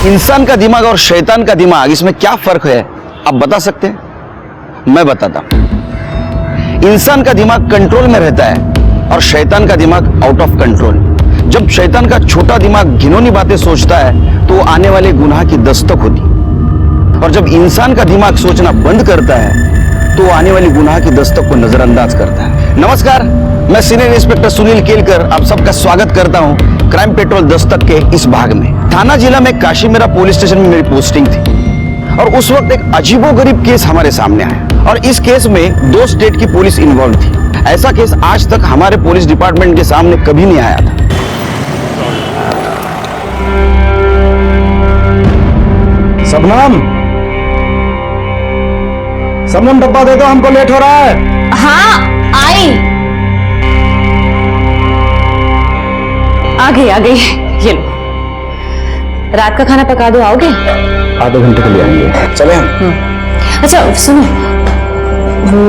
इंसान का दिमाग और शैतान का दिमाग, इसमें क्या फर्क है आप बता सकते हैं? मैं बताता हूं। इंसान का दिमाग कंट्रोल में रहता है और शैतान का दिमाग आउट ऑफ कंट्रोल। जब शैतान का छोटा दिमाग घिनौनी बातें सोचता है तो आने वाले गुनाह की दस्तक होती, और जब इंसान का दिमाग सोचना बंद करता है तो आने वाली गुनाह की दस्तक को नजरअंदाज करता है। नमस्कार, मैं सीनियर इंस्पेक्टर सुनील केलकर आप सबका स्वागत करता हूं क्राइम पेट्रोल दस्तक के इस भाग में। थाना जिला में काशीमेरा पुलिस स्टेशन में मेरी पोस्टिंग थी और उस वक्त एक अजीबोगरीब केस हमारे सामने आया और इस केस में 2 स्टेट की पुलिस इन्वॉल्व थी। ऐसा केस आज तक हमारे पुलिस डिपार्टमेंट के सामने कभी नहीं आया था। सबनम डब्बा दे दो, हमको लेट हो रहा है। हाँ आई, आ गई ये लो। रात का खाना पका दो, आओगे? आधे घंटे के लिए आएंगे, चले हम। अच्छा सुनो, वो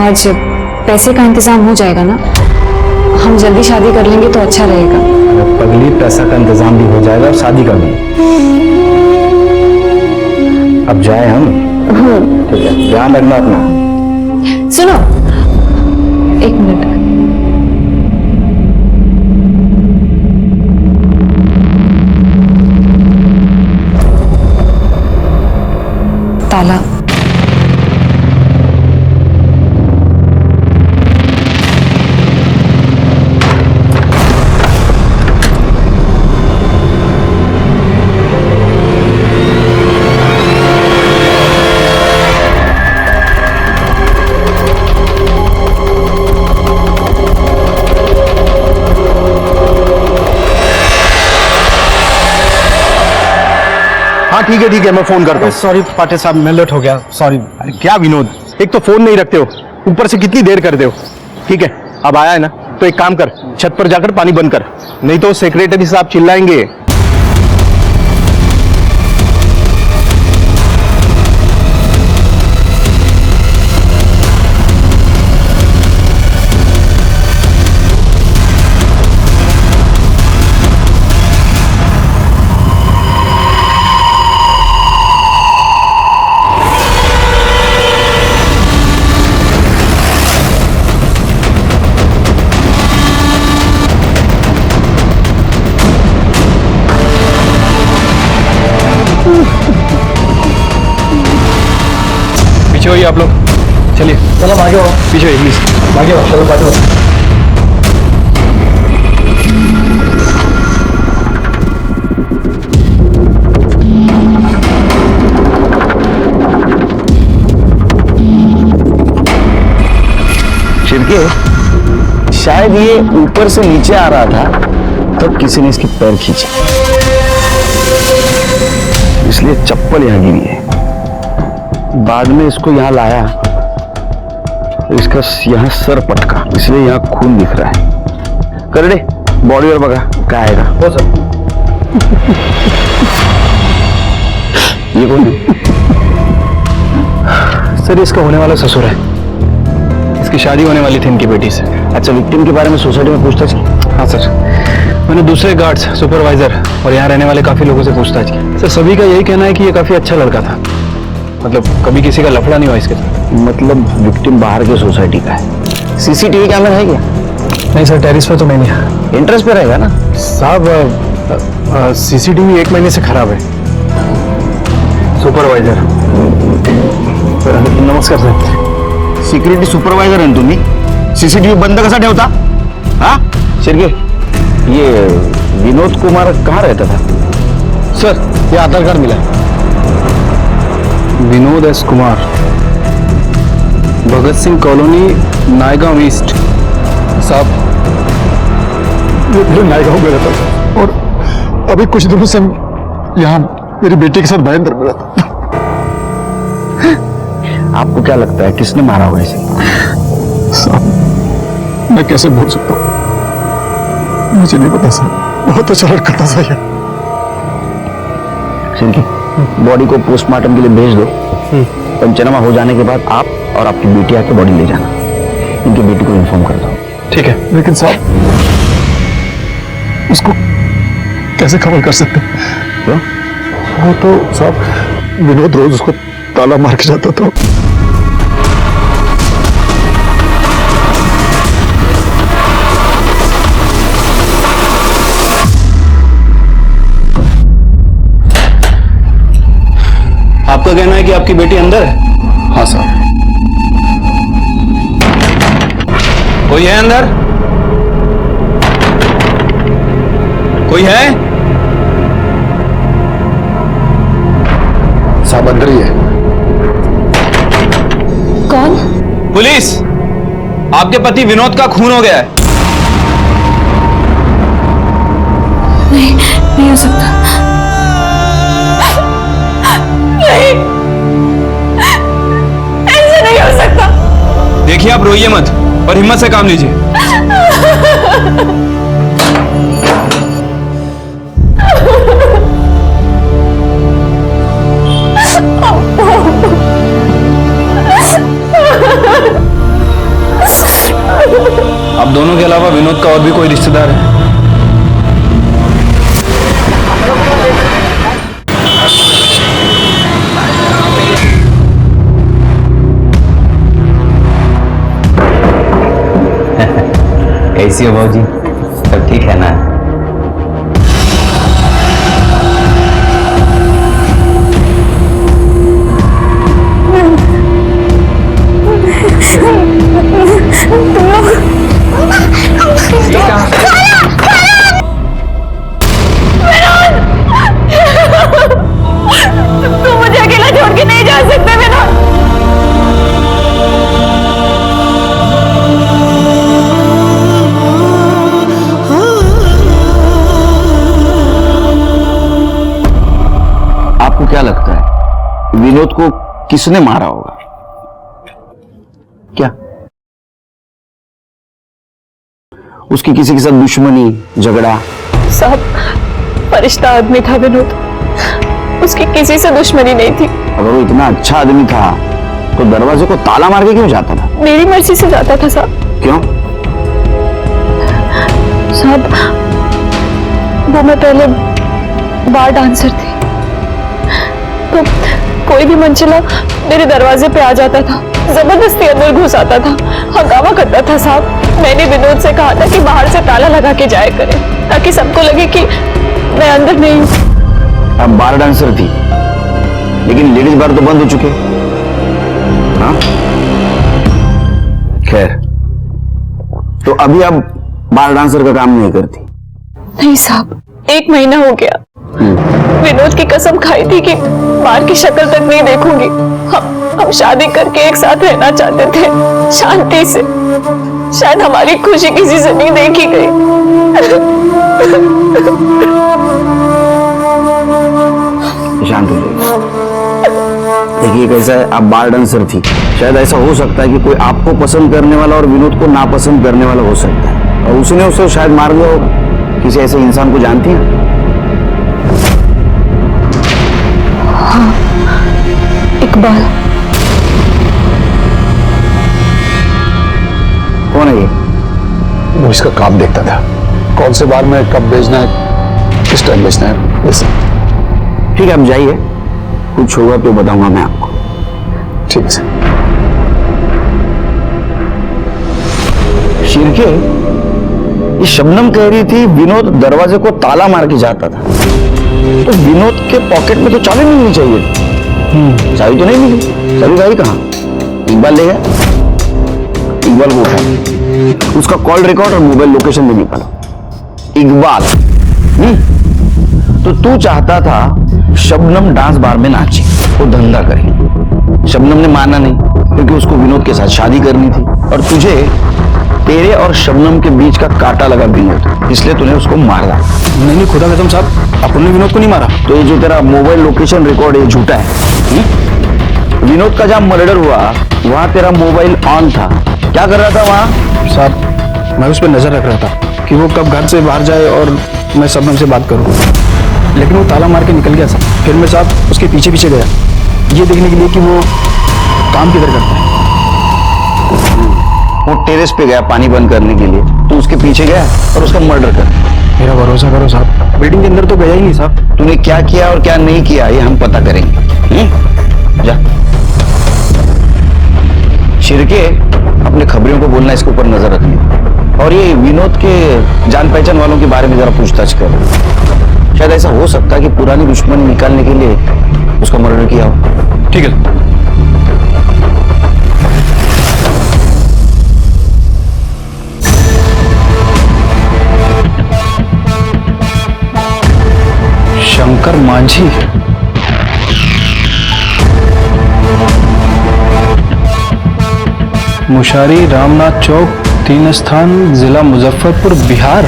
आज पैसे का इंतजाम हो जाएगा ना? हम जल्दी शादी कर लेंगे तो अच्छा रहेगा। पगली, पैसा का इंतजाम भी हो जाएगा और शादी का भी। अब जाए हम? ठीक है, ध्यान रखना अपना। सुनो, 1 मिनट। ताला। हाँ ठीक है, मैं फोन करता हूँ। सॉरी पाटे साहब, मैं लेट हो गया, सॉरी। अरे क्या विनोद, एक तो फोन नहीं रखते हो, ऊपर से कितनी देर करते हो। ठीक है, अब आया है ना तो एक काम कर, छत पर जाकर पानी बंद कर, नहीं तो सेक्रेटरी साहब चिल्लाएंगे। पीछे होइए आप लोग, चलिए। चलो आगे हो, पीछे होइए प्लीज, आगे हो, चलो आगे हो। शिरके, शायद ये ऊपर से नीचे आ रहा था तब किसी ने इसके पैर खींचे, इसलिए चप्पल यहां गिरी है। बाद में इसको यहां लाया तो इसका यहां सर पटका, इसलिए यहां खून दिख रहा है। कर दे बॉडी और बगा क्या आएगा। हो सर। ये कौन है? सर इसका होने वाला ससुर है, इसकी शादी होने वाली थी इनकी बेटी से। अच्छा, विक्टिम के बारे में सोसाइटी में पूछताछ की? हाँ सर, मैंने दूसरे गार्ड्स, सुपरवाइजर और यहाँ रहने वाले काफी लोगों से पूछताछ की। सर सभी का यही कहना है कि ये काफी अच्छा लड़का था, मतलब कभी किसी का लफड़ा नहीं हुआ इसके साथ। मतलब विक्टिम बाहर के सोसाइटी का है। सीसीटीवी कैमरा है क्या? नहीं सर, टेरिस पे तो नहीं है। इंटरेस्ट पे रहेगा ना साहब, सीसीटीवी 1 महीने से खराब है। सुपरवाइजर, नमस्कार सर। सिक्युरिटी सुपरवायझर आहे ना तुम्ही? सीसीटीव्ही बंद कसा ठेवता? हा शिर्के, ये विनोद कुमार कहाँ रहता था? सर ये आधार कार्ड मिला है, Vinod S Kumar, Bhagat Singh colony, Naigaon east. साहब ये नायगांव में रहता था और अभी कुछ दिनों से यहाँ मेरी बेटी के साथ भयंकर में रहता। आपको क्या लगता है किसने मारा होगा इसे? साहब मैं कैसे बोल सकता हूँ, मुझे नहीं पता साहब, बहुत अच्छा लड़का था सही। शिर्के, बॉडी को पोस्टमार्टम के लिए भेज दो। पंचनामा हो जाने के बाद आप और आपकी बेटी आके बॉडी ले जाना। इनकी बेटी को इन्फॉर्म कर दो। ठीक है। लेकिन साहब उसको कैसे कवर कर सकते? क्यों? वो तो साहब विनोद रोज उसको ताला मार के जाता था। आपका कहना है कि आपकी बेटी अंदर है? हाँ साहब। कोई है अंदर? कोई है? साहब अंदर ही है। कौन? पुलिस! आपके पति विनोद का खून हो गया है। नहीं, नहीं हो सकता। नहीं, ऐसे नहीं हो सकता। देखिए, आप रोइए मत और हिम्मत से काम लीजिए। आप दोनों के अलावा विनोद का और भी कोई रिश्तेदार है? कैसी हो भाजी? सब ठीक है ना? तुम मुझे अकेला छोड़ के नहीं जा सकते विनोद। आपको क्या लगता है विनोद को किसने मारा होगा? क्या उसकी किसी के साथ दुश्मनी, झगड़ा? साहब, फरिश्ता आदमी था विनोद, उसकी किसी से दुश्मनी नहीं थी। अगर वो इतना अच्छा आदमी था तो दरवाजे को ताला मार के क्यों जाता था? मेरी मर्जी से जाता था साहब। क्यों? साहब, वो मैं पहले बार डांसर थी, तो कोई भी मंचला मेरे दरवाजे पे आ जाता था, जबरदस्ती अंदर घुस आता था, हंगामा करता था साहब। मैंने विनोद से कहा था कि बाहर से ताला लगा के जाया करे ताकि सबको लगे कि मैं अंदर नहीं हूं। अब बार डांसर थी, लेकिन लेडीज बार तो बंद हो चुके। हाँ, खैर, तो अभी आप बार डांसर का काम नहीं करती? नहीं साहब, 1 महीना हो गया। विनोद की कसम खाई थी कि बार की शक्ल तक नहीं देखूंगी। हम शादी करके एक साथ रहना चाहते थे, शांति से। शायद हमारी खुशी किसी से नहीं देखी गई। शांत हो जाइए। देखिए कैसा है, आप बार डांसर थी, शायद ऐसा हो सकता है कि कोई आपको पसंद करने वाला और विनोद को नापसंद करने वाला हो सकता है, और उसने उसे शायद मार दिया होगा। किसी ऐसे इंसान को जानती हैं? हाँ, इकबाल। कौन है ये? वो इसका काम देखता था, कौन से बार में कब भेजना है, किस टाइम भेजना है, ये सब। ठीक है, आप जाइए, कुछ होगा तो बताऊंगा मैं आपको। ठीक है सर। शिरके, ये शबनम कह रही थी विनोद दरवाजे को ताला मार के जाता था, तो विनोद के पॉकेट में तो चाबी मिलनी चाहिए। चाबी तो नहीं मिली। चाबी गई कहाँ? इकबाल ले गया। इकबाल को उठाओ, उसका कॉल रिकॉर्ड और मोबाइल लोकेशन भी निकालो। इकबाल, तो तू चाहता था शबनम डांस बार में नाचे, वो धंधा करे। शबनम ने माना नहीं, क्योंकि उसको विनोद के साथ शादी करनी थी, और तुझे तेरे और शबनम के बीच का कांटा लगा विनोद, इसलिए तूने उसको मारा। नहीं, खुदा कसम साहब, आपने विनोद को नहीं मारा। तो ये जो तेरा मोबाइल लोकेशन रिकॉर्ड है झूठा है। विनोद का जहां मर्डर हुआ वहां तेरा मोबाइल ऑन था, क्या कर रहा था वहां? साहब, मैं उस पर नजर रख रहा था कि वो कब घर से बाहर जाए और मैं शबनम से बात करूं, लेकिन वो ताला मार के निकल गया साहब। फिर मैं साहब उसके पीछे पीछे गया, ये देखने के लिए कि वो काम किधर करता है। वो टेरेस पे गया पानी बंद करने के लिए, तो उसके पीछे गया और उसका मर्डर कर। मेरा भरोसा करो साहब, बिल्डिंग के अंदर तो गया ही नहीं साहब। तूने क्या किया और क्या नहीं किया ये हम पता करेंगे। जा शिरके, अपने खबरियों को बोलना, इसके ऊपर नजर रखनी, और ये विनोद के जान पहचान वालों के बारे में जरा पूछताछ कर। शायद ऐसा हो सकता है कि पुरानी दुश्मनी निकालने के लिए उसका मर्डर किया हो। ठीक है। शंकर मांझी, मुशारी रामनाथ चौक 3 स्थान, जिला मुजफ्फरपुर, बिहार।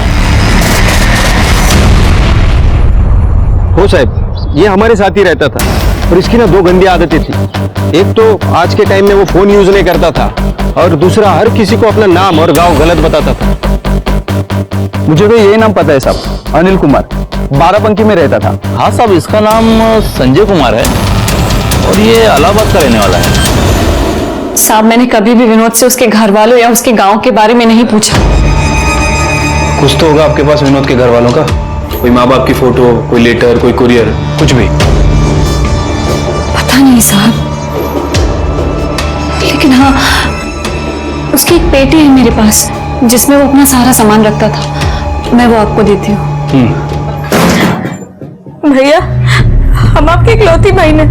हो साहब, ये हमारे साथ ही रहता था और इसकी ना 2 गंदी आदतें थी। एक तो आज के टाइम में वो फोन यूज नहीं करता था, और दूसरा हर किसी को अपना नाम और गांव गलत बताता था। मुझे तो यही नाम पता है साहब, अनिल कुमार, बाराबंकी में रहता था। हाँ साहब, इसका नाम संजय कुमार है और ये इलाहाबाद का रहने वाला है। साहब, मैंने कभी भी विनोद से उसके घर वालों या उसके गांव के बारे में नहीं पूछा। कुछ तो होगा आपके पास विनोद के घर वालों का, कोई माँ बाप की फोटो, कोई लेटर, कोई कुरियर, कुछ भी। पता नहीं साहब, लेकिन हाँ, उसकी एक पेटी है मेरे पास जिसमें वो अपना सारा सामान रखता था। मैं वो आपको देती हूँ। भैया, हम आपकी इकलौती बहन है,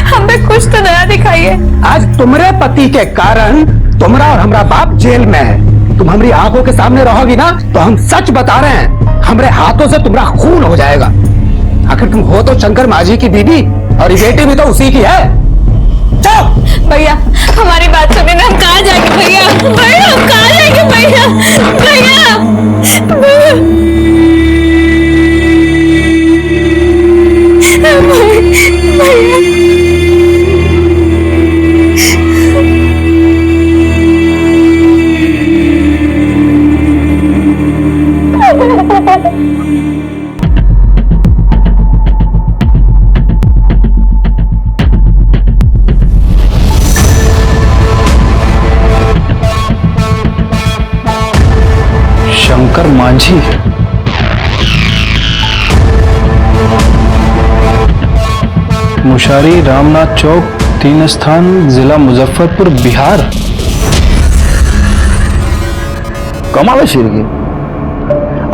हमें कुछ तो नया दिखाइए। आज तुम्हारे पति के कारण तुम्हारा और हमारा बाप जेल में है। तुम हमारी आंखों के सामने रहोगी ना तो हम सच बता रहे हैं, हमारे हाथों से तुम्हारा खून हो जाएगा। आखिर तुम हो तो शंकर माझी की बीवी और ये बेटी भी तो उसी की है। चलो भैया, हमारी बात सुनिए ना, हम कहाँ जाएंगे भैया? भैया, हम कहाँ जाएंगे भैया? भैया, शंकर मांझी, मुशारी रामनाथ चौक 3 स्थान, जिला मुजफ्फरपुर, बिहार। कमाल है शिरके,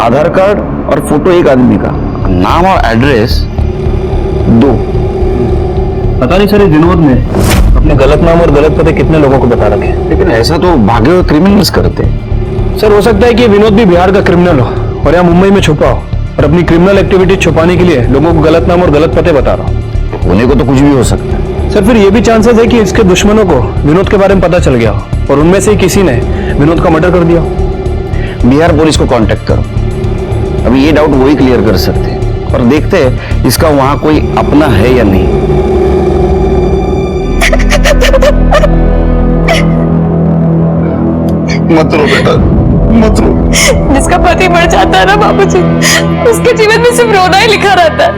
आधार कार्ड और फोटो एक आदमी का, नाम और एड्रेस 2। पता नहीं सर, विनोद ने अपने गलत नाम और गलत पते कितने लोगों को बता रखे। लेकिन ऐसा तो भागे हुए क्रिमिनल्स करते हैं। सर, हो सकता है कि विनोद भी बिहार का क्रिमिनल हो और यहाँ मुंबई में छुपा हो और अपनी क्रिमिनल एक्टिविटी छुपाने के लिए लोगों को गलत नाम और गलत पते बता रहा हो। होने को तो कुछ भी हो सकता है। सर, फिर ये भी चांसेस है कि इसके दुश्मनों को विनोद के बारे में पता चल गया हो और उनमें से किसी ने विनोद का मर्डर कर दिया हो। बिहार पुलिस को कांटेक्ट करो, अभी ये डाउट वही क्लियर कर सकते हैं, और देखते हैं इसका वहां कोई अपना है या नहीं। मत रो बेटा, मत रो। जिसका पति मर जाता है ना बाबूजी, उसके जीवन में सिर्फ रोना ही लिखा रहता है।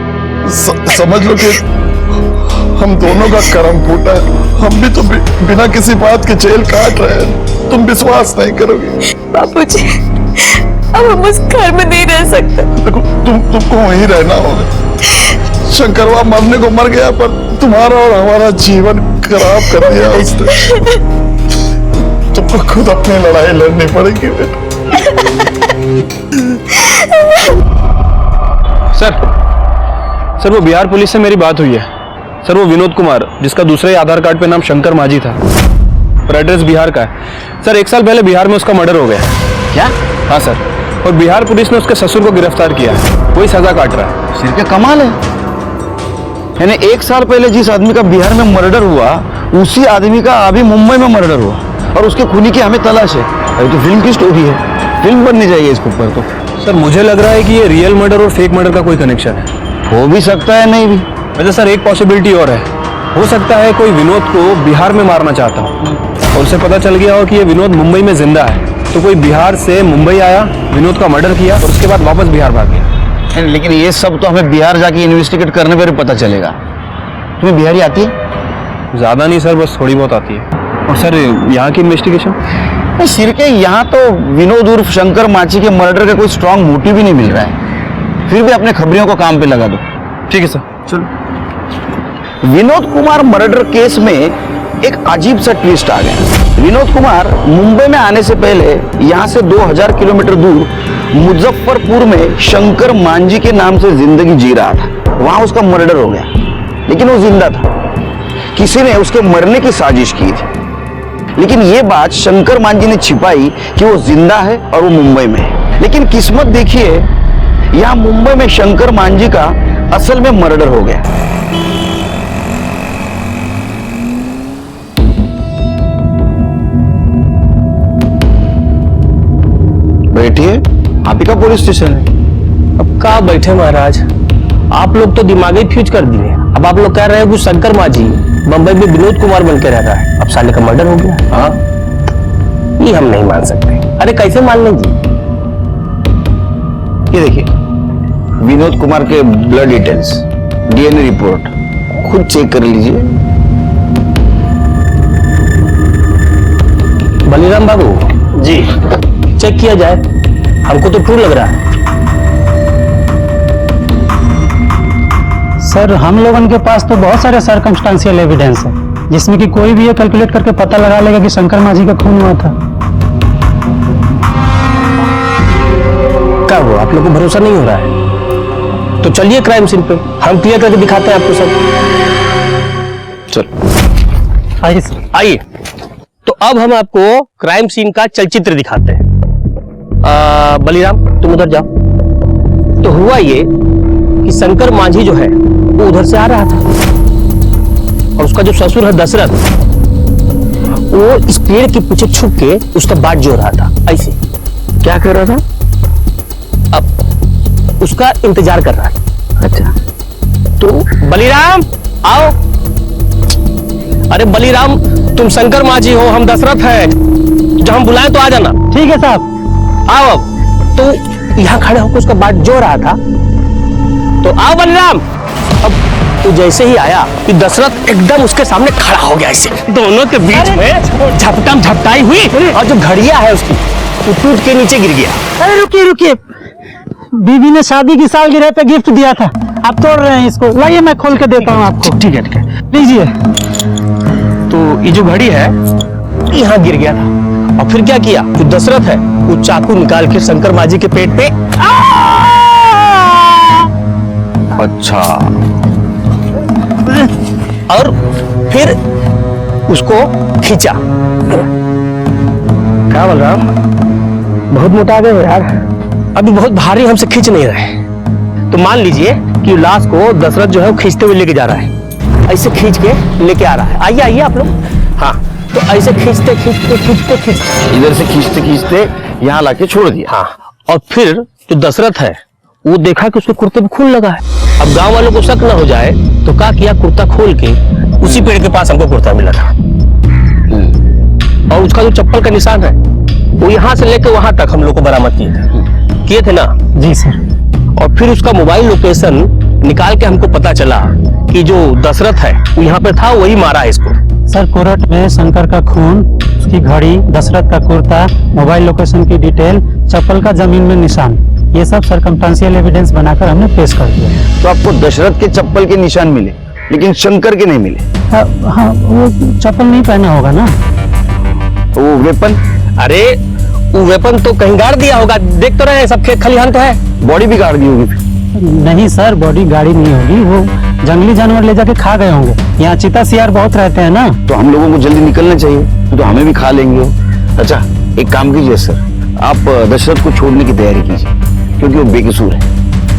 समझ लो कि हम दोनों का कर्म फूटा है। हम भी तो बिना किसी बात के जेल काट रहे हैं। तुम विश्वास नहीं करोगे बाबूजी, अब हम उस घर में नहीं रह सकते। देखो, तुमको वहीं रहना होगा। शंकरवा मरने को मर गया, पर तुम्हारा और हमारा जीवन खराब कर दिया उसने। तुमको खुद अपनी लड़ाई लड़नी पड़ेगी बेटा। सर, वो बिहार पुलिस से मेरी बात हुई है। सर, वो विनोद कुमार, जिसका दूसरे ही आधार कार्ड पे नाम शंकर माझी था और एड्रेस बिहार का है। सर, 1 साल पहले बिहार में उसका मर्डर हो गया। क्या? हाँ सर, और बिहार पुलिस ने उसके ससुर को गिरफ्तार किया है, वही सजा काट रहा है। शिरके, कमाल है। यानी 1 साल पहले जिस आदमी का बिहार में मर्डर हुआ, उसी आदमी का अभी मुंबई में मर्डर हुआ, और उसके खूनी की हमें तलाश है। अभी तो फिल्म की स्टोरी है, फिल्म बननी चाहिए इसके ऊपर तो। सर, मुझे लग रहा है कि ये रियल मर्डर और फेक मर्डर का कोई कनेक्शन है। हो भी सकता है, नहीं भी। वैसे सर, एक पॉसिबिलिटी और है, हो सकता है कोई विनोद को बिहार में मारना चाहता हो और उसे पता चल गया हो कि ये विनोद मुंबई में जिंदा है, तो कोई बिहार से मुंबई आया, विनोद का मर्डर किया और उसके बाद वापस बिहार भाग गया। लेकिन ये सब तो हमें बिहार जाके इन्वेस्टिगेट करने पर पता चलेगा। तुम्हें बिहारी आती है? ज्यादा नहीं सर, बस थोड़ी बहुत आती है। और सर, यहाँ की इन्वेस्टिगेशन? शिरके, यहाँ तो विनोद उर्फ शंकर माची के मर्डर का कोई स्ट्रांग मोटिव भी नहीं मिल रहा है। फिर भी अपने खबरियों को काम पे लगा दो। ठीक है सर, चलो। विनोद कुमार मर्डर केस में एक अजीब सा ट्विस्ट आ गया। विनोद कुमार मुंबई में आने से पहले यहां से 2000 किलोमीटर दूर मुजफ्फरपुर में शंकर मांझी के नाम से जिंदगी जी रहा था। वहां उसका मर्डर हो गया, लेकिन वो जिंदा था। किसी ने उसके मरने की साजिश की थी, लेकिन ये बात शंकर मांझी ने छिपाई कि वो जिंदा है और वो मुंबई में है। लेकिन किस्मत देखिए, यहां मुंबई में शंकर मांझी का असल में मर्डर हो गया। बैठिए, आप ही का पुलिस स्टेशन है। अब कहाँ बैठे महाराज, आप लोग तो दिमागी फ्यूज कर दिए। अब आप लोग कह रहे हैं कि शंकर मांझी बंबई में विनोद कुमार बन के रह रहा है, अब साले का मर्डर हो गया। हाँ, ये हम नहीं मान सकते। अरे कैसे मान लें जी? ये देखिए, विनोद कुमार के ब्लड डिटेल्स, डीएनए रिपोर्ट खुद चेक कर लीजिए। बलिराम बाबू जी, चेक किया जाए, हमको तो ट्रू लग रहा है। सर, हम लोगों के पास तो बहुत सारे सर्कमस्टांशियल एविडेंस है, जिसमें कि कोई भी ये कैलकुलेट करके पता लगा लेगा कि शंकर मांझी का खून हुआ था। क्या हुआ, आप लोग को भरोसा नहीं हो रहा है? तो चलिए क्राइम सीन पे, हम क्लियर करके दिखाते हैं आपको सब। चल आइए सर। आइए, तो अब हम आपको क्राइम सीन का चलचित्र दिखाते हैं। बलिराम, तुम उधर जाओ। तो हुआ ये कि शंकर मांझी जो है वो उधर से आ रहा था, और उसका जो ससुर है दशरथ, वो इस पेड़ के पीछे छुप के उसका बाट जो रहा था। ऐसे क्या कर रहा था? अब उसका इंतजार कर रहा था। अच्छा, तो बलिराम आओ। अरे बलिराम, तुम शंकर मांझी हो, हम दशरथ हैं, जब हम बुलाएं तो आ जाना। ठीक है साहब। आओ। अब तो यहाँ खड़े होकर उसका बाट जो रहा था, तो आओ बलिराम। अब तो जैसे ही आया कि दशरथ एकदम उसके सामने खड़ा हो गया, ऐसे दोनों के बीच में झपटम झपटाई हुई, और जो घड़िया है उसकी वो टूट के नीचे गिर गया। अरे रुकिए रुकिए, बीवी ने शादी की सालगिरह पे गिफ्ट दिया था, आप तोड़ रहे हैं इसको। लाइए मैं खोल के देता हूँ आपको। ठीक है, ठीक है। लीजिए। तो ये जो घड़ी है यहाँ गिर गया था, और फिर क्या किया, जो दशरथ है वो चाकू निकाल के शंकर मांझी के पेट पे अच्छा, और फिर उसको खींचा। क्या बोल रहा हूं, बहुत मोटा गए हो यार, अभी बहुत भारी हमसे खींच नहीं रहे। तो मान लीजिए कि लाश को दशरथ जो है वो खींचते हुए लेके जा रहा है, ऐसे खींच के लेके आ रहा है। आइए आइए आप लोग। हाँ, तो ऐसे खींचते खींचते खींचते खींचते इधर से खींचते खींचते यहाँ लाके छोड़ दिया। हाँ, और फिर जो दशरथ है वो देखा कि उसके कुर्ते पे खून लगा है। अब गांव वालों को शक न हो जाए तो क्या किया, कुर्ता खोल के उसी पेड़ के पास हमको कुर्ता मिला था, और उसका जो चप्पल का निशान है वो यहाँ से लेकर वहां तक हम लोग को बरामद किए थे ना जी सर। और फिर उसका मोबाइल लोकेशन निकाल के हमको पता चला कि जो दशरथ है वो यहाँ पे था, वही मारा है इसको। सर, कोरट में शंकर का खून, उसकी घड़ी, दशरथ का कुर्ता, मोबाइल लोकेशन की डिटेल, चप्पल का जमीन में निशान, ये सब सर्कमस्टांशियल एविडेंस बनाकर हमने पेश कर दिया। तो आपको दशरथ के चप्पल के निशान मिले, लेकिन शंकर के नहीं मिले। हाँ, वो चप्पल नहीं पहना होगा ना। वो वेपन? अरे वो वेपन तो कहीं गाड़ दिया होगा, देख तो रहे हैं, सब खेत खलिहान तो है। बॉडी भी गाड़ दी होगी फिर। नहीं सर, बॉडी गाड़ी नहीं होगी, वो जंगली जानवर ले जाके खा गए होंगे। यहाँ चीता सियार बहुत रहते हैं ना। तो हम लोगों को जल्दी निकलना चाहिए, तो हमें भी खा लेंगे वो। अच्छा, एक काम कीजिए सर, आप दशरथ को छोड़ने की तैयारी कीजिए, क्योंकि वो बेकसूर है।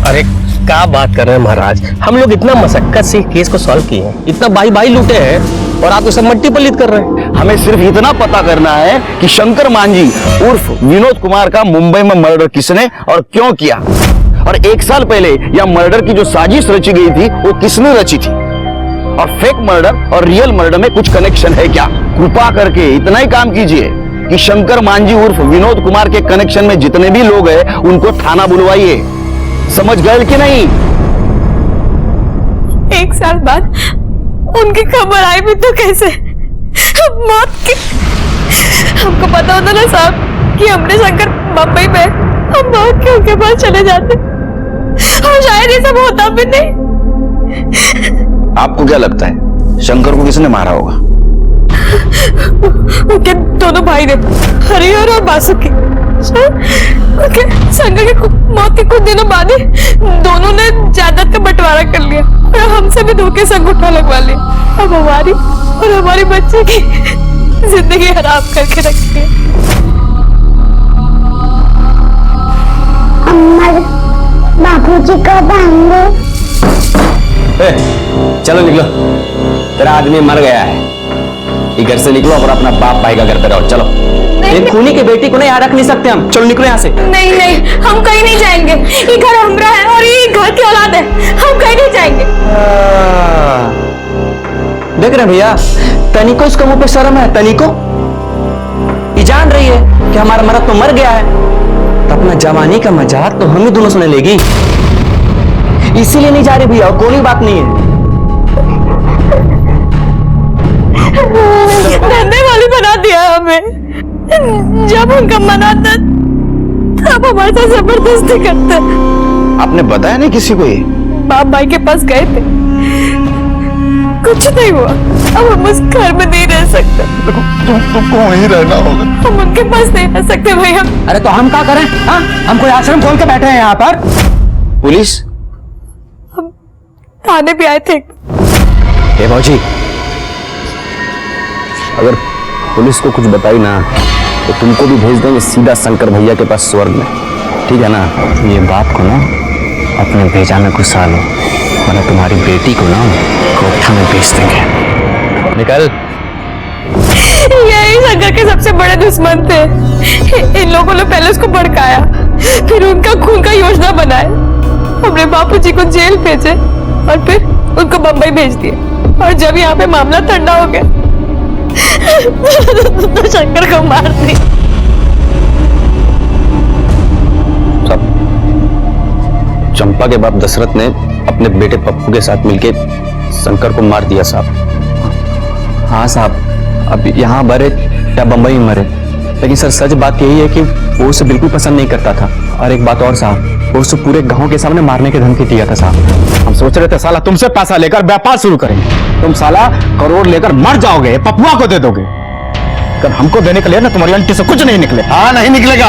अरे क्या बात कर रहे हैं महाराज, हम लोग इतना मशक्कत से केस को सॉल्व किए हैं, इतना बाई लूटे हैं, और आप तो सब मट्टी पलीत कर रहे हैं। हमें सिर्फ इतना पता करना है कि शंकर मांझी उर्फ विनोद कुमार का मुंबई में मर्डर किसने और क्यों किया, और 1 साल पहले यह मर्डर की जो साजिश रची गई थी वो किसने रची थी, और फेक मर्डर और रियल मर्डर में कुछ कनेक्शन है क्या। कृपा करके इतना ही काम कीजिए कि शंकर मांझी उर्फ विनोद कुमार के कनेक्शन में जितने भी लोग हैं उनको थाना बुलवाइए। समझ गए कि नहीं? 1 साल बाद उनकी खबर आई भी तो कैसे, मौत की। हमको पता होता ना साहब कि हमने शंकर मुंबई में, हम मौत के उनके पास चले जाते, और शायद ये सब होता भी नहीं। आपको क्या लगता है शंकर को किसने मारा होगा? उनके दोनों भाई ने, हरिहर और बासुकी। उनके शंकर की मौत के कुछ दिनों बाद ही दोनों ने जायदाद का बंटवारा कर लिया और हमसे भी धोखे से अंगूठा लगवा लिया। अब हमारी और हमारे बच्चे की जिंदगी हराम करके रखी है। बापूजी कब आएंगे? चलो निकलो, तेरा आदमी मर गया है। ये घर से निकलो और अपना बाप भाई का घर पे रहो। चलो। एक खूनी की बेटी को नहीं यहाँ रख नहीं सकते हम। चलो निकलो यहाँ से। नहीं नहीं, हम कहीं नहीं जाएंगे। ये घर हमारा है और ये घर की औलाद है, हम कहीं नहीं जाएंगे। देख रहे भैया, तनिको इसको मुंह पे शर्म है। तनिको ये जान रही है कि हमारा मर्द तो मर गया है, तो अपना जवानी का मजाक तो हम ही दोनों सुने लेगी, इसीलिए नहीं जा रही भैया। और कोई बात नहीं है। धंधे वाली बना दिया हमें। जब उनका मन आता तब हमारे साथ जबरदस्ती करते। आपने बताया नहीं किसी को ये? बाप भाई के पास गए थे, कुछ नहीं हुआ। अब हम उस घर में नहीं रह सकते। तुमको वहीं रहना होगा। हम उनके पास नहीं रह सकते भैया। अरे तो हम क्या करें? हाँ, हम कोई आश्रम खोल के बैठे हैं यहाँ पर। पुलिस? हम थाने भी आए थे। ए भौजी, अगर पुलिस को कुछ बताई ना तो तुमको भी भेज देंगे सीधा शंकर भैया के पास स्वर्ग में, ठीक है ना? ये बात को ना अपने भेजा में घुसा लो, वरना तुम्हारी बेटी को ना कोठा में बेच देंगे। निकल। यही शंकर के सबसे बड़े दुश्मन थे। इन लोगों ने पहले उसको भड़काया, फिर उनका खून का योजना बनाया। हमने बापूजी को जेल भेजे और फिर उनको बंबई भेज दिया। और जब यहाँ पे मामला ठंडा हो गया तो शंकर को मार दी। चंपा के बाप दशरथ ने अपने बेटे पप्पू के साथ मिलकर शंकर को मार दिया साहब। हाँ साहब, अब यहाँ मरे या बंबई में मरे, लेकिन सर सच बात यही है कि वो उसे बिल्कुल पसंद नहीं करता था। और एक बात और साहब, वो उसे पूरे गांव के सामने मारने की धमकी दिया था साहब। हम सोच रहे थे साला तुमसे पैसा लेकर व्यापार शुरू करेंगे, तुम साला करोड़ लेकर मर जाओगे, पपुआ को दे दोगे। अगर हमको देने के लिए ना तुम्हारी अंटी से कुछ नहीं निकले। हाँ, नहीं निकलेगा,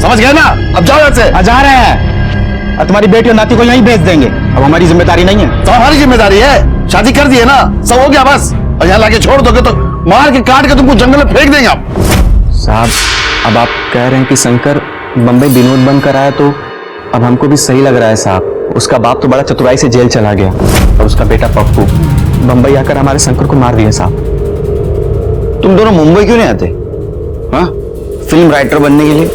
समझ गए ना? अब जाओ यहाँ से। जा रहे हैं और तुम्हारी बेटी और नाती को यहीं भेज देंगे। अब हमारी जिम्मेदारी नहीं है। तो हमारी जिम्मेदारी है, शादी कर दी है ना, सब हो गया बस। और यहाँ लाके छोड़ दोगे तो मार के काट के तुमको जंगल में फेंक देंगे आप। साहब, अब आप कह रहे हैं कि शंकर बंबई विनोद बनकर आया, तो अब हमको भी सही लग रहा है साहब। उसका बाप तो बड़ा चतुराई से जेल चला गया और उसका बेटा पप्पू बंबई आकर हमारे शंकर को मार दिया साहब। तुम दोनों मुंबई क्यों नहीं आते? हाँ, फिल्म राइटर बनने के लिए?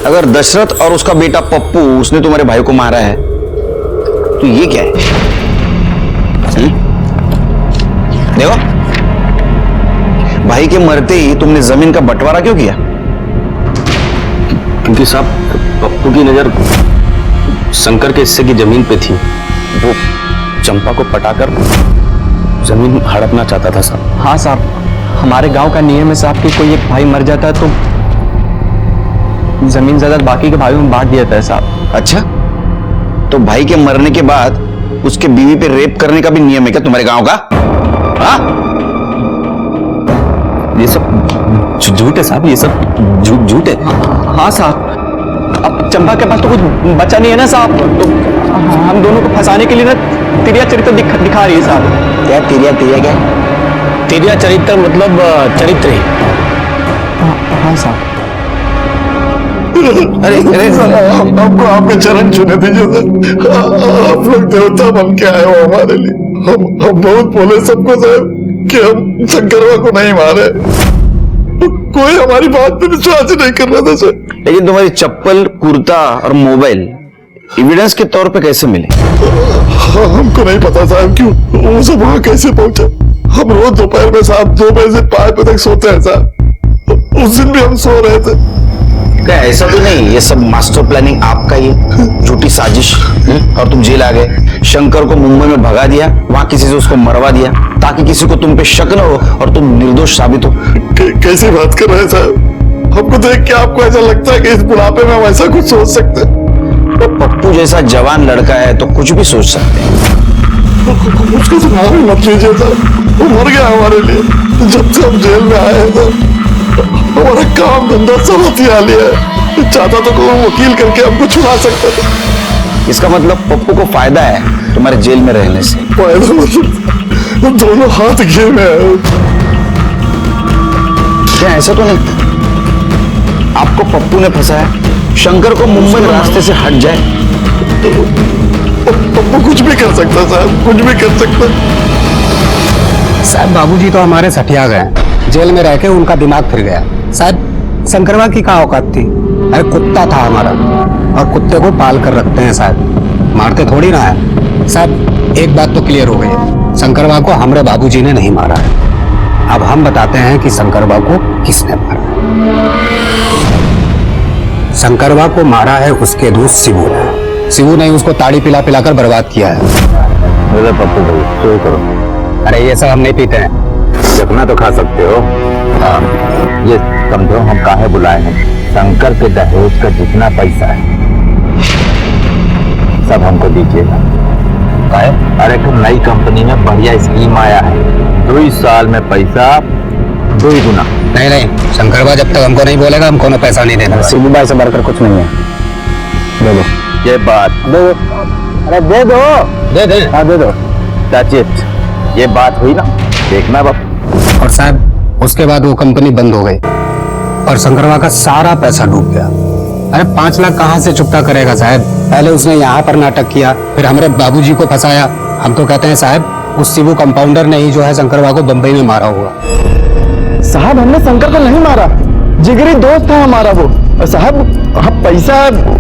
अगर दशरथ और उसका बेटा पप्पू उसने तुम्हारे भाई को मारा है तो ये क्या है? देखो, भाई के मरते ही तुमने जमीन का बंटवारा क्यों किया? क्योंकि साहब पप्पू की नजर शंकर के हिस्से की जमीन पे थी। वो चंपा को पटाकर जमीन हड़पना चाहता था साहब। हाँ साहब, हमारे गांव का नियम है साहब कि कोई एक भाई मर जाता है तो जमीन जायदाद बाकी के भाइयों में बांट दिया जाता है साहब। अच्छा, तो भाई के मरने के बाद उसके बीवी पे रेप करने का भी नियम है क्या तुम्हारे गांव का? हाँ? ये सब झूठ है साहब, ये सब झूठ है। हाँ साहब, अब चंपा के पास तो कुछ बचा नहीं है ना साहब, तो हम दोनों को फंसाने के लिए ना तिरिया चरित्र दिखा रही है साहब। क्या तिरिया? तिरिया क्या? तेरा चरित्र मतलब चरित्र ही। हाँ साहब। अरे आपको आपके चरण छूने दीजिए सर। आप लोग देवता बन के आए हो हमारे लिए। हम बहुत बोले सबको साहब कि हम शंकरवा को नहीं मारे, कोई हमारी बात पे विश्वास ही नहीं कर रहा था सर। लेकिन तुम्हारी चप्पल, कुर्ता और मोबाइल एविडेंस के तौर पे कैसे मिले? हमको नहीं पता साहब क्यों वो सब वहां कैसे पहुंचे। हम रोज दोपहर में साहब 2 बजे से 5 बजे तक सोते हैं साहब। उस दिन भी हम सो रहे थे। क्या ऐसा तो नहीं ये सब मास्टर प्लानिंग आपका ही झूठी साजिश? और तुम जेल आ गए, शंकर को मुंबई में भगा दिया, वहां किसी से उसको मरवा दिया ताकि किसी को तुम पे शक न हो और तुम निर्दोष साबित हो। कैसी बात कर रहे हैं साहब? हमको देख के आपको ऐसा लगता है कि इस बुढ़ापे में हम ऐसा कुछ सोच सकते हैं? तो पप्पू जैसा जवान लड़का है तो कुछ भी सोच सकते हैं। उसका तो नाम ही मत लीजिए साहब, वो मर गया हमारे लिए। जब से हम जेल में आए तो हमारा काम धंधा सब हथिया लिया है। चाहता तो कोई वकील करके हमको छुड़ा सकता था। इसका मतलब पप्पू को फायदा है तुम्हारे जेल में रहने से। फायदा मतलब दोनों हाथ घे में है। क्या ऐसा तो नहीं आपको पप्पू ने फंसाया शंकर को मुंबई रास्ते से हट जाए? पप्पू कुछ भी कर सकता साहब, कुछ भी कर सकता। साहब बाबूजी तो हमारे सठिया गए, जेल में रह के उनका दिमाग फिर गया। साहब शंकरवा की क्या औकात थी? अरे कुत्ता था हमारा, और कुत्ते को पाल कर रखते हैं साहब, मारते थोड़ी ना है। साहब एक बात तो क्लियर हो गई है, शंकरवा को हमारे बाबूजी ने नहीं मारा है। अब हम बताते हैं कि शंकरवा को किसने मारा है। शंकरवा को मारा है उसके दोस्त शिवू ने। शिवू ने उसको ताड़ी पिला पिलाकर बर्बाद किया है। पप्पू भाई शुरू करो। अरे ये सब हम नहीं पीते हैं। जखना तो खा सकते हो। ये समझो हम काहे बुलाए हैं। शंकर के दहेज का जितना पैसा है सब हमको दीजिएगा। काहे? अरे एक नई कंपनी में बढ़िया स्कीम आया है, 2 साल में पैसा 2 गुना। नहीं नहीं, शंकरवा जब तक हमको नहीं बोलेगा हम कोनो पैसा नहीं देना। शिवू भाई से बढ़कर कुछ नहीं है। दे दो ये बात, दे दो। अरे दे दो, दे दे। हाँ दे दो। That's it. ये बात हुई ना, देखना बाप। और साहब उसके बाद वो कंपनी बंद हो गई और शंकरवा का सारा पैसा डूब गया। अरे 5 लाख कहाँ से चुकता करेगा साहब? पहले उसने यहाँ पर नाटक किया, फिर हमारे बाबूजी को फंसाया। हम तो कहते हैं साहब उस शिवू कंपाउंडर ने ही जो है शंकरवा को बंबई में मारा होगा। साहब हमने शंकर को नहीं मारा, जिगरी दोस्त था हमारा वो। और साहब हम पैसा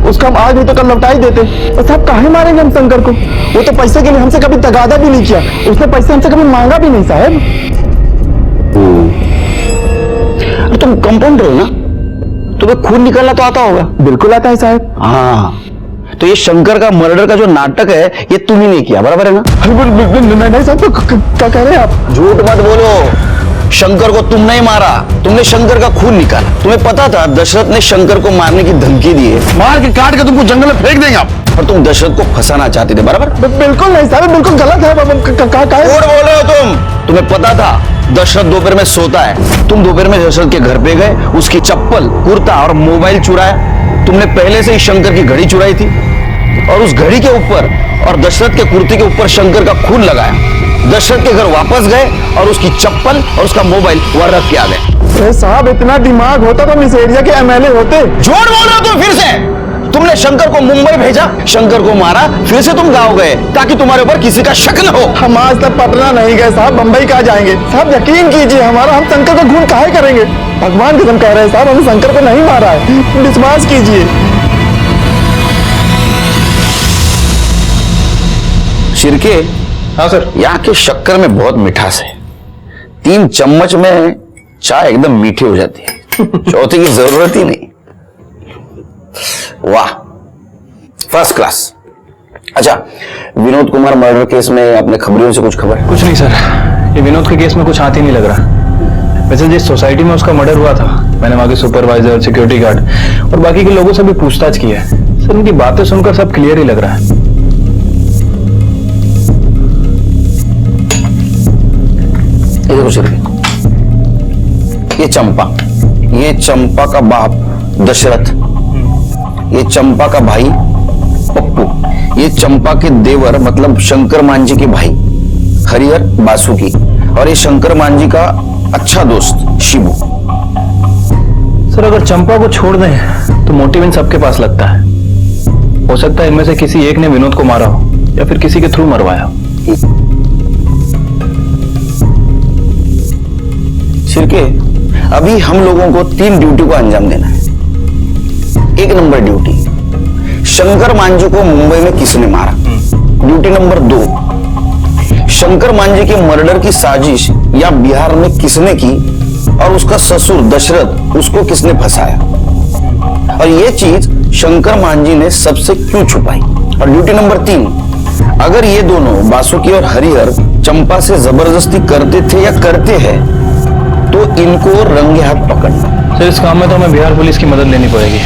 उसका हम आज नहीं तो कल लौटा ही देते। और साहब काहे मारेंगे हम शंकर को? वो तो पैसे के लिए हमसे कभी तगादा भी नहीं किया, उसने पैसे हमसे कभी मांगा भी नहीं साहब। तुम कंपाउंडर हो ना, तुम्हें खून निकालना तो आता होगा। बिल्कुल आता है साहब। हाँ, तो ये शंकर का मर्डर का जो नाटक है ये तुम ही नहीं किया, बराबर है ना? नहीं साहब, तो क्या कह रहे हैं आप? झूठ मत बोलो। शंकर को तुम नहीं मारा, तुमने शंकर का खून निकाला। तुम्हें पता था दशरथ ने शंकर को मारने की धमकी दी है, मार के काट के तुमको जंगल में फेंक देंगे आप। और तुम दशरथ को फंसाना चाहते थे, बराबर? बिल्कुल नहीं साहब, बिल्कुल गलत है। झूठ बोल रहे हो तुम। तुम्हें पता था दशरथ दोपहर में सोता है, तुम दोपहर में दशरथ के घर पे गए, उसकी चप्पल, कुर्ता और मोबाइल चुराया। तुमने पहले से ही शंकर की घड़ी चुराई थी और उस घड़ी के ऊपर और दशरथ के कुर्ते के ऊपर शंकर का खून लगाया। दशरथ के घर वापस गए और उसकी चप्पल और उसका मोबाइल वहां रख के आ गए। साहब इतना दिमाग होता तो मिस एरिया के एमएलए होते। झूठ बोल रहे हो तुम फिर से। तुमने शंकर को मुंबई भेजा, शंकर को मारा, फिर से तुम गांव गए ताकि तुम्हारे ऊपर किसी का शक न हो। हम आज तक पटना नहीं गए साहब, बंबई कहाँ जाएंगे साहब? यकीन कीजिए हमारा, हम शंकर का खून काहे करेंगे? भगवान कसम कह रहे हैं साहब, हमने शंकर को नहीं मारा है, विश्वास कीजिए। शिरके, हाँ सर। यहाँ के शक्कर में बहुत मिठास है। 3 चम्मच में चाय एकदम मीठी हो जाती है, चौथे की जरूरत ही नहीं। वाह, फर्स्ट क्लास। अच्छा, विनोद कुमार मर्डर केस में अपने खबरियों से कुछ खबर? कुछ नहीं सर, ये विनोद के केस में कुछ हाथ ही नहीं लग रहा। वैसे जिस सोसाइटी में उसका मर्डर हुआ था, मैंने वहां के सुपरवाइजर, सिक्योरिटी गार्ड और बाकी के लोगों से भी पूछताछ की है सर। उनकी बातें सुनकर सब क्लियर ही लग रहा है। ये देखो शिरके, ये चंपा का बाप दशरथ, ये चंपा का भाई पप्पू, ये चंपा के देवर मतलब शंकर मांझी के भाई हरिहर बासुकी, और ये शंकर मांझी का अच्छा दोस्त शिबू। सर अगर चंपा को छोड़ दें तो मोटिव इन सबके पास लगता है। हो सकता है इनमें से किसी एक ने विनोद को मारा हो या फिर किसी के थ्रू मरवाया हो। शिरके, अभी हम लोगों को 3 ड्यूटी को अंजाम देना है। 1 नंबर ड्यूटी, शंकर मांझी को मुंबई में किसने मारा। ड्यूटी नंबर 2, शंकर मांझी के मर्डर की साजिश या बिहार में किसने की और उसका ससुर दशरथ उसको किसने फंसाया, और ये चीज शंकर मांझी ने सबसे क्यों छुपाई। और ड्यूटी नंबर 3, अगर ये दोनों बासुकी और हरिहर चंपा से जबरदस्ती करते थे या करते हैं तो इनको रंगे हाथ पकड़ना। सर इस काम में तो हमें बिहार पुलिस की मदद लेनी पड़ेगी।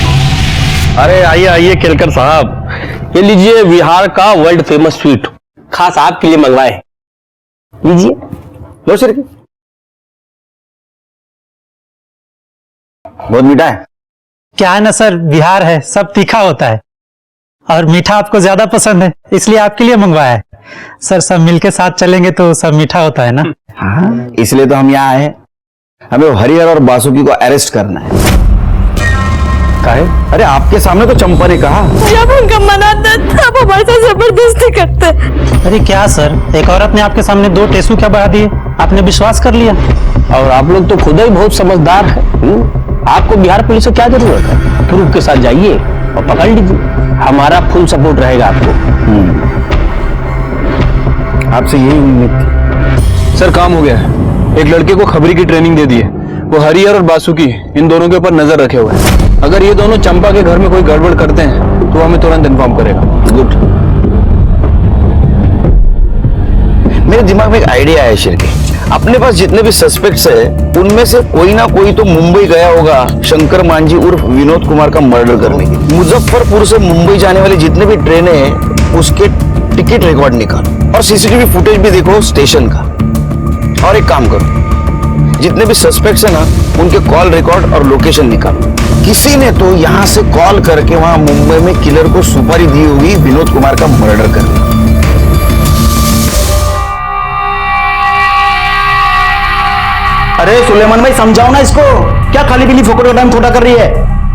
अरे आइए आइए केलकर साहब, ये लीजिए बिहार का वर्ल्ड फेमस स्वीट, खास आपके लिए मंगवाए हैं। लीजिए, लो सर। बहुत मीठा है। क्या है ना सर, बिहार है, सब तीखा होता है और मीठा आपको ज्यादा पसंद है, इसलिए आपके लिए मंगवाया है। सर सब मिलके साथ चलेंगे तो सब मीठा होता है ना। हाँ, इसलिए तो हम यहाँ आए हैं। हमें वो हरिहर और बासुकी को अरेस्ट करना है। काहे? अरे आपके सामने तो चंपा ने कहा। जब उनका मना तब हमारे साथ जबरदस्ती करते। अरे क्या सर, एक औरत ने आपके सामने 2 टेसू क्या बढ़ा दिए, आपने विश्वास कर लिया। और आप लोग तो खुद ही बहुत समझदार है। आपको बिहार पुलिस से क्या जरूरत है? प्रूफ के साथ जाइए और पकड़ लीजिए, हमारा फुल सपोर्ट रहेगा आपको। आपसे यही उम्मीद थी। सर काम हो गया है, एक लड़के को खबरी की ट्रेनिंग दे दी है, वो हरिहर और बासुकी इन दोनों के ऊपर नजर रखे हुए हैं। अगर ये दोनों चंपा के घर में कोई गड़बड़ करते हैं तो हमें तुरंत इन्फॉर्म करेगा। गुड। मेरे दिमाग में एक आइडिया है शिरके। अपने पास जितने भी सस्पेक्ट्स है उनमें से कोई ना कोई तो मुंबई गया होगा शंकर मांझी उर्फ विनोद कुमार का मर्डर करने के लिए। मुजफ्फरपुर से मुंबई जाने वाली जितने भी ट्रेनें हैं उसके टिकट रिकॉर्ड निकालो और सीसीटीवी फुटेज भी देखो स्टेशन का। और एक काम करो, जितने भी सस्पेक्ट्स है ना उनके कॉल रिकॉर्ड और लोकेशन निकालो। किसी ने तो यहां से कॉल करके वहां मुंबई में किलर को सुपारी दी होगी विनोद कुमार का मर्डर करने। अरे सुलेमान भाई समझाओ ना इसको, क्या खाली पीली फोकट का टाइम थोड़ा कर रही है।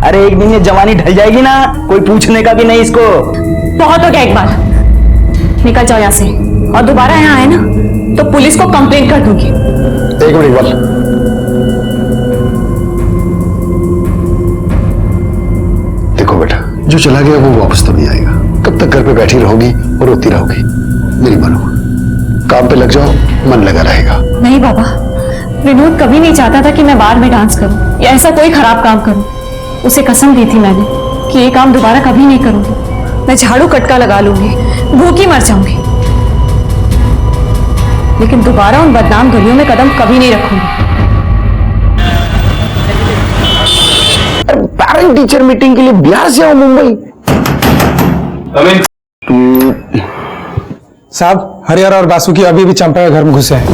अरे एक दिन ये जवानी ढल जाएगी ना, कोई पूछने का भी नहीं इसको। बहुत हो गया, एक बार निकल जाओ यहाँ से और दोबारा यहाँ आए ना तो पुलिस को कंप्लेंट कर दूंगी। एक मिनट इकबाल, देखो बेटा, जो चला गया वो वापस तो नहीं आएगा। कब तक घर पे बैठी रहोगी और रोती रहोगी? मेरी मानो, काम पे लग जाओ, मन लगा रहेगा। नहीं बाबा, विनोद कभी नहीं चाहता था कि मैं बार में डांस करूं या ऐसा कोई खराब काम करूं। उसे कसम दी थी मैंने कि ये काम दोबारा कभी नहीं करूंगी। मैं झाड़ू कटका लगा लूंगी, भूखी मर जाऊंगी, लेकिन दोबारा उन बदनाम गलियों में कदम कभी नहीं रखूंगी। पेरेंट टीचर मीटिंग के लिए बिहार से आओ मुंबई। साहब हरिहर और बासुकी अभी भी चंपा के घर में घुसे हैं।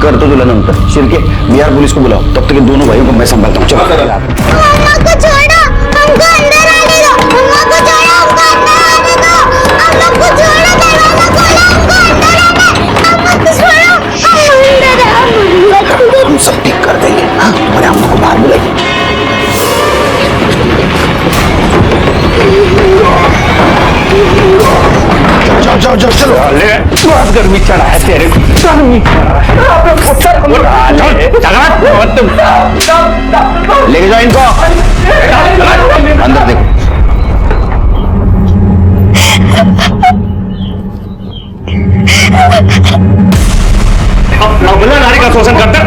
कर तो दुल्हन अंतर शिरके, बिहार पुलिस को बुलाओ, तब तक दोनों भाइयों को मैं संभालता हूँ। चलो मम्मा को छोड़ो, हमको अंदर आने दो। मम्मा को छोड़ो, हमको अंदर आने दो। हम लोग को छोड़ो, दरवाजा खोलो, हमको अंदर आने। मम्मा को छोड़ो, हम अंदर आने। हम सब ठीक कर देंगे। हाँ, तुम्हारे अम्मा को बाहर बुलाइए। जाओ जाओ जाओ, चलो। बहुत गर्मी चढ़ा है तेरे को, गर्मी लेके जाओ इनको, अंदर देखो। नारी का शोषण करते,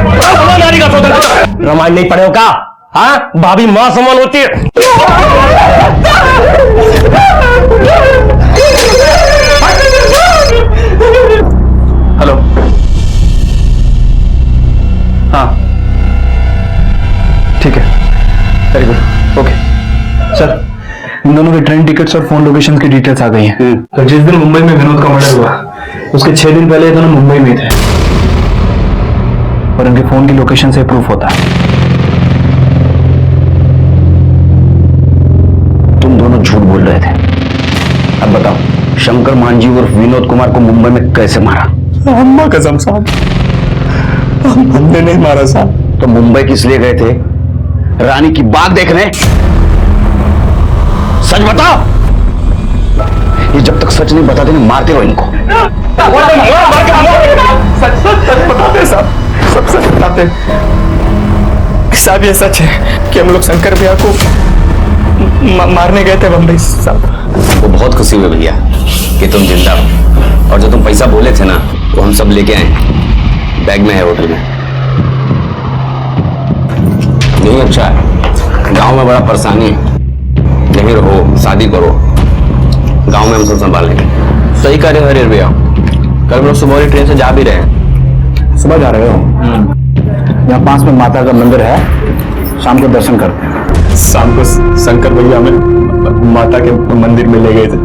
नारी का शोषण करते। रामायण नहीं पढ़े हो क्या? हाँ, भाभी मां समान होती है। हेलो, हाँ ठीक है, वेरी गुड, ओके सर। इन दोनों के ट्रेन टिकट्स और फोन लोकेशन की डिटेल्स आ गई हैं। तो जिस दिन मुंबई में विनोद का मर्डर हुआ उसके 6 दिन पहले ये दोनों मुंबई में थे और इनके फोन की लोकेशन से प्रूफ होता है। तुम दोनों झूठ बोल रहे थे। अब बताओ, शंकर मांझी उर्फ विनोद कुमार को मुंबई में कैसे मारा? अम्मा कसम साहब, हमने नहीं मारा साहब। तो मुंबई किस लिए गए थे? रानी की बाग देखने? सच बताओ। ये जब तक सच नहीं बताते नहीं मारते रहो इनको। सच बताते साहब, सब सच बताते साहब। ये सच है कि हम लोग शंकर भैया को मारने गए थे बम्बई साहब। वो बहुत खुशी हुई भैया कि तुम जिंदा हो, और जो तुम पैसा बोले थे ना वो हम सब लेके आए, बैग में है होटल में। नहीं अच्छा है, गांव में बड़ा परेशानी है, यहीं रहो, शादी करो, गांव में हम सब संभाल लेंगे। सही कह रहे हो हरिहर भैया, कल हम लोग सुबह वाली ट्रेन से जा भी रहे हैं। सुबह जा रहे हो? यहाँ पास में माता का मंदिर है, शाम को दर्शन करते हैं। शाम को शंकर भैया हमें माता के मंदिर में ले गए थे।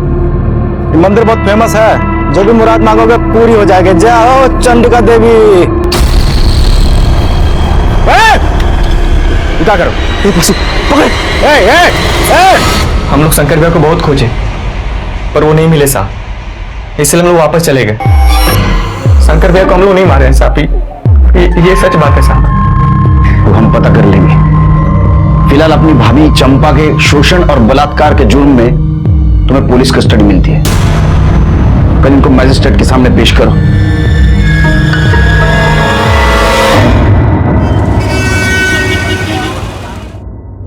ये मंदिर बहुत फेमस है, जो भी मुराद मांगोगे पूरी हो जाएगी। जय हो चंडिका देवी। क्या करो? हम लोग शंकर भैया को बहुत खोजे पर वो नहीं मिले साहब, इसलिए हम लोग वापस चले गए। शंकर भैया को हम लोग नहीं मारे हैं साहब, ये सच बात है साहब। वो हम पता कर लेंगे। फिलहाल अपनी भाभी चंपा के शोषण और बलात्कार के जुर्म में तुम्हें पुलिस कस्टडी मिलती है। कल इनको मैजिस्ट्रेट के सामने पेश करो।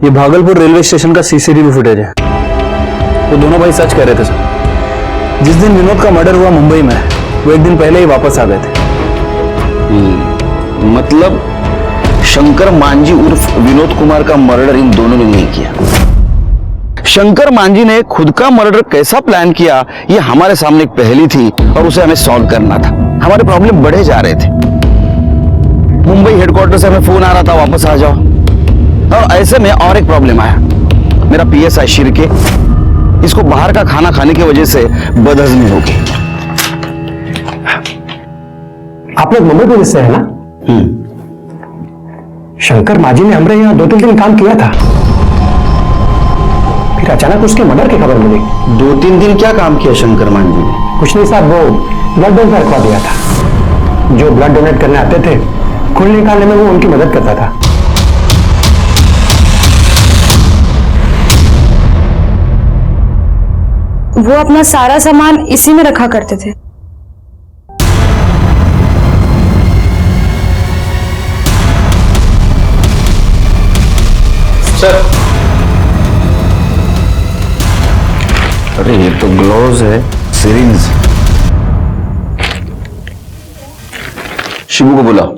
ये भागलपुर रेलवे स्टेशन का सीसीटीवी फुटेज है। वो दोनों भाई सच कह रहे थे सर। जिस दिन विनोद का मर्डर हुआ मुंबई में, वो एक दिन पहले ही वापस आ गए थे। मतलब शंकर मांझी उर्फ विनोद कुमार का मर्डर इन दोनों ने नहीं किया। शंकर मांझी ने खुद का मर्डर कैसा प्लान किया, ये हमारे सामने एक पहेली थी और उसे हमें सॉल्व करना था। हमारे प्रॉब्लम बढ़े जा रहे थे। मुंबई हेडक्वार्टर से हमें फोन आ रहा था वापस आ जाओ, और ऐसे में और एक प्रॉब्लम आया। मेरा पीएसआई शिर्के, इसको बाहर का खाना खाने की वजह से बदहजमी हो गई। आप लोग मुंबई पुलिस से है ना? शंकर मांझी ने हमारे यहाँ 2-3 दिन काम किया था, फिर अचानक उसके मर्डर की खबर मिली। 2-3 दिन क्या काम किया शंकर मांझी ने? कुछ नहीं साहब, वो ब्लड डोनेट रखवा दिया था। जो ब्लड डोनेट करने आते थे, खून निकालने में वो उनकी मदद करता था। वो अपना सारा सामान इसी में रखा करते थे। सर, अरे ये तो ग्लोव्स है, सिरिंज। शिबू को बुलाओ।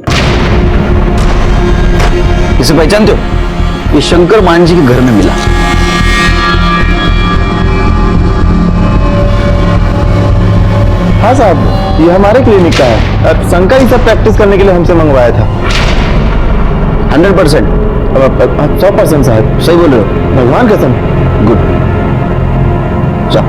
इसे पहचानते हो? ये शंकर मांझी के घर में मिला। हाँ साहब, ये हमारे क्लिनिक का है। अब शंकर ही सब प्रैक्टिस करने के लिए हमसे मंगवाया था। 100%? 100% साहब, सही बोल रहे हो? भगवान कसम। गुड। चल।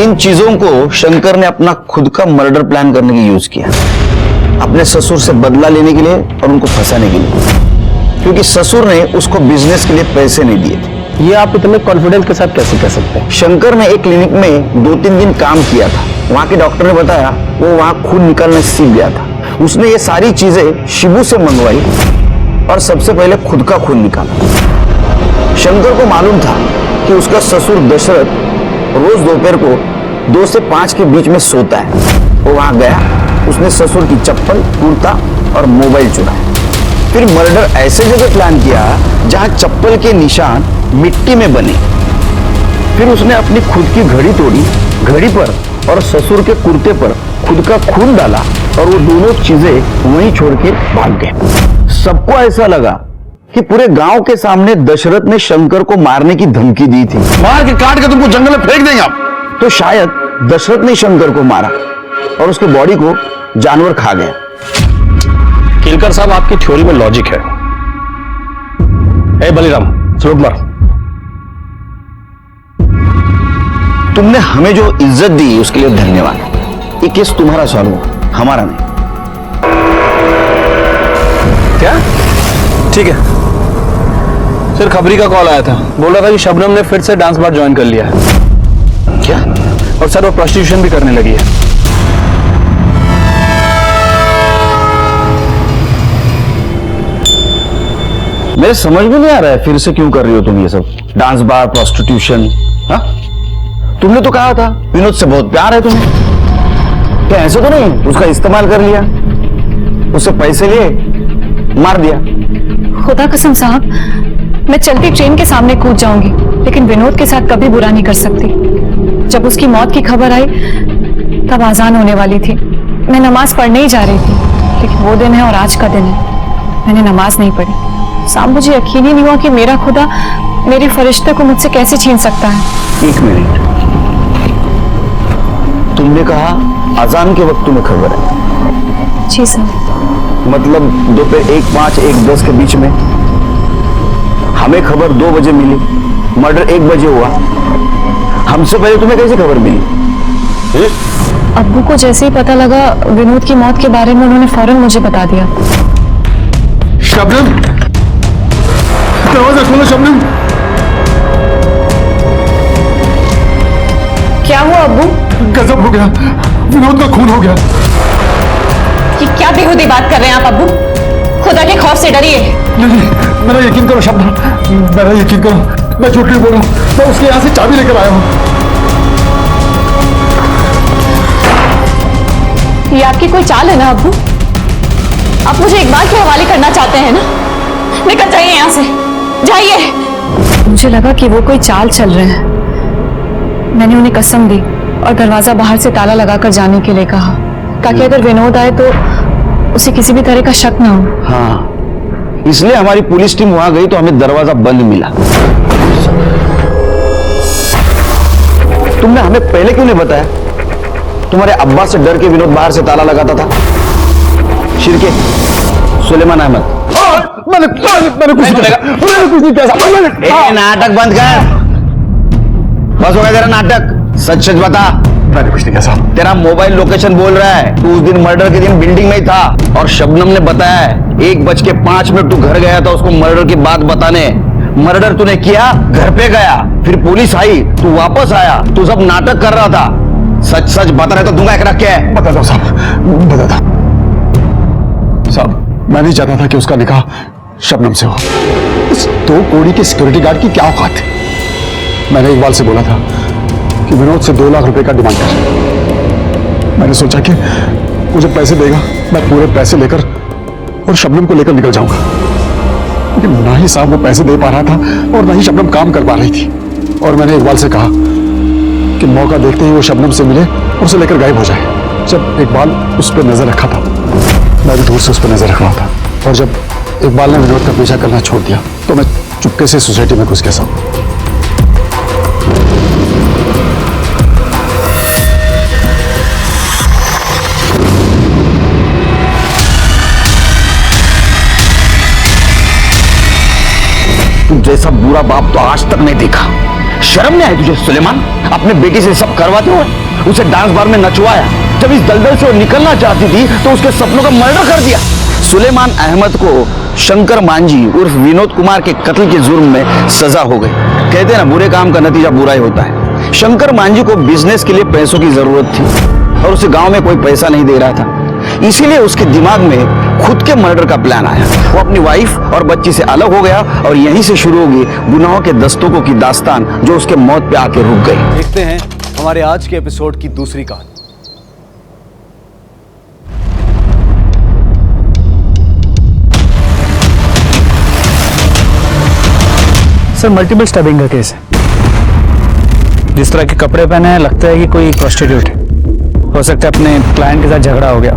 इन चीजों को शंकर ने अपना खुद का मर्डर प्लान करने के लिए यूज किया, अपने ससुर से बदला लेने के लिए और उनको फंसाने के लिए, क्योंकि ससुर ने उसको बिजनेस के लिए पैसे नहीं दिए थे। ये आप इतने कॉन्फिडेंस के साथ कैसे कह सकते हैं? शंकर ने एक क्लिनिक में 2-3 दिन काम किया था। वहां के डॉक्टर ने बताया वो वहां खून निकालना सीख गया था। उसने ये सारी चीजें शिबू से मंगवाई और सबसे पहले खुद का खून निकाला। शंकर को मालूम था कि उसका ससुर दशरथ रोज दोपहर को 2 से 5 के बीच में सोता है। वो वहां गया, उसने ससुर की चप्पल, कुर्ता और मोबाइल चुराया। फिर मर्डर ऐसे जगह प्लान किया जहां चप्पल के निशान मिट्टी में बने। फिर उसने अपनी खुद की घड़ी तोड़ी, घड़ी पर और ससुर के कुर्ते पर खुद का खून डाला और वो दोनों चीजें वहीं छोड़ के भाग गए। सबको ऐसा लगा कि पूरे गांव के सामने दशरथ ने शंकर को मारने की धमकी दी थी। मार के काट के तुमको जंगल में फेंक देंगे आप। तो शायद दशरथ ने शंकर को मारा और उसके बॉडी को जानवर खा गया। केलकर साहब, आपकी थ्योरी में लॉजिक है। ए बलिराम, स्लोक मार। तुमने हमें जो इज्जत दी उसके लिए धन्यवाद। ये केस तुम्हारा सॉल्व हुआ, हमारा नहीं। क्या? ठीक है सर, खबरी का कॉल आया था, बोल रहा था कि शबनम ने फिर से डांस बार ज्वाइन कर लिया है। क्या? और सर वो प्रोस्टिट्यूशन भी करने लगी है। मेरे समझ में नहीं आ रहा है फिर से क्यों कर रही हो तुम ये सब, डांस बार, प्रोस्टिट्यूशन। हाँ, तुमने तो कहा था विनोद से बहुत प्यार है तुम्हें। क्या ऐसा तो नहीं उसका इस्तेमाल कर लिया, उससे पैसे लिए, मार दिया? खुदा कसम साहब, मैं चलती ट्रेन के सामने कूद जाऊंगी, लेकिन विनोद के साथ कभी बुरा नहीं कर सकती। जब उसकी मौत की खबर आई तब आजान होने वाली थी। मैं नमाज पढ़ने ही जा रही थी, लेकिन वो दिन है और आज का दिन है, मैंने नमाज नहीं पढ़ी। साहब, मुझे यकीन ही नहीं हुआ कि मेरा खुदा मेरे फरिश्ते को मुझसे कैसे छीन सकता है। 1 मिनट, तुमने कहा अजान के वक्त तुम्हें खबर है, जी सर। मतलब दोपहर 1:05 1:10 के बीच में हमें खबर 2 बजे मिली, मर्डर 1 बजे हुआ। हमसे पहले तुम्हें कैसे खबर मिली? अब्बू को जैसे ही पता लगा विनोद की मौत के बारे में, उन्होंने फौरन मुझे बता दिया। शबनम, दरवाजा खोलो शबनम। क्या हुआ अब्बू? गजब हो गया, विनोद का खून हो गया। ये क्या बेहूदी बात कर रहे हैं आप अब्बू? खुदा के खौफ से डरिए। नहीं, मेरा यकीन करो शबनम, मेरा यकीन करो, मैं झूठ नहीं बोल रहा हूं। मैं उसके यहां से चाबी लेकर आया हूं। ये आपकी कोई चाल है ना अब्बू? आप मुझे इकबाल के हवाले करना चाहते हैं ना? निकल जाइए यहाँ से, जाइए। मुझे लगा कि वो कोई चाल चल रहे हैं। मैंने उन्हें कसम दी और दरवाजा बाहर से ताला लगाकर जाने के लिए कहा, ताकि अगर विनोद आए तो उसे किसी भी तरह का शक ना हो। हाँ, इसलिए हमारी पुलिस टीम वहां गई तो हमें दरवाजा बंद मिला। तुमने हमें पहले क्यों नहीं बताया? तुम्हारे अब्बा से डर के विनोद बाहर से ताला लगाता था। शिरके, सुलेमान अहमद। मैंने कुछ नहीं किया। नाटक बंद कर, बस हो गया तेरा नाटक। सच सच बता। मैंने कुछ नहीं किया साहब। तेरा मोबाइल लोकेशन बोल रहा है तू उस दिन मर्डर के दिन बिल्डिंग में ही था, और शबनम ने बताया है 1:05 तू घर गया था उसको मर्डर की बात बताने। मर्डर तूने किया, घर पे गया, फिर पुलिस आई, तू वापस आया, तू सब नाटक कर रहा था। सच सच बता रहे तो दूंगा एक रख के। बता दो साहब, बता दो साहब। मैं नहीं चाहता था कि उसका निकाह शबनम से हो। इस 2 कौड़ी के सिक्योरिटी गार्ड की क्या औकात है? मैंने इकबाल से बोला था कि विनोद से 2 लाख रुपए का डिमांड कर। मैंने सोचा कि मुझे पैसे देगा, मैं पूरे पैसे लेकर और शबनम को लेकर निकल जाऊंगा। लेकिन ना ही साहब वो पैसे दे पा रहा था और ना ही शबनम काम कर पा रही थी। और मैंने इकबाल से कहा कि मौका देखते ही वो शबनम से मिले और उसे लेकर गायब हो जाए। जब इकबाल उस पर नजर रखा था, मैं भी दूर से उस पर नजर रख रहा था, और जब इकबाल ने विनोद का पीछा करना छोड़ दिया तो मैं चुपके से सोसाइटी में घुस गया साहब। जैसा बुरा बाप तो आज तक नहीं देखा। शर्म नहीं आई तुझे सुलेमान? अपने बेटी से सब करवाते हुए उसे डांस बार में नचवाया। जब इस दलदल से वो निकलना चाहती थी तो उसके सपनों का मर्डर कर दिया। सुलेमान अहमद को शंकर मांझी उर्फ विनोद कुमार के कत्ल के जुर्म में सजा हो गई। कहते हैं ना, बुरे काम का नतीजा बुरा ही होता है। शंकर मांझी को बिजनेस के लिए पैसों की जरूरत थी और उसे गांव में कोई पैसा नहीं दे रहा था, इसीलिए उसके दिमाग में खुद के मर्डर का प्लान आया। वो अपनी वाइफ और बच्ची से अलग हो गया और यहीं से शुरू होगी गुनाहों के दस्तकों की दास्तान, जो उसके मौत पे आके रुक गई। देखते हैं हमारे आज के एपिसोड की दूसरी कहानी। सर मल्टीपल स्टैबिंग का केस है। जिस तरह के कपड़े पहने हैं लगता है कि कोई प्रोस्टिट्यूट है। हो सकता है अपने क्लाइंट के साथ झगड़ा हो गया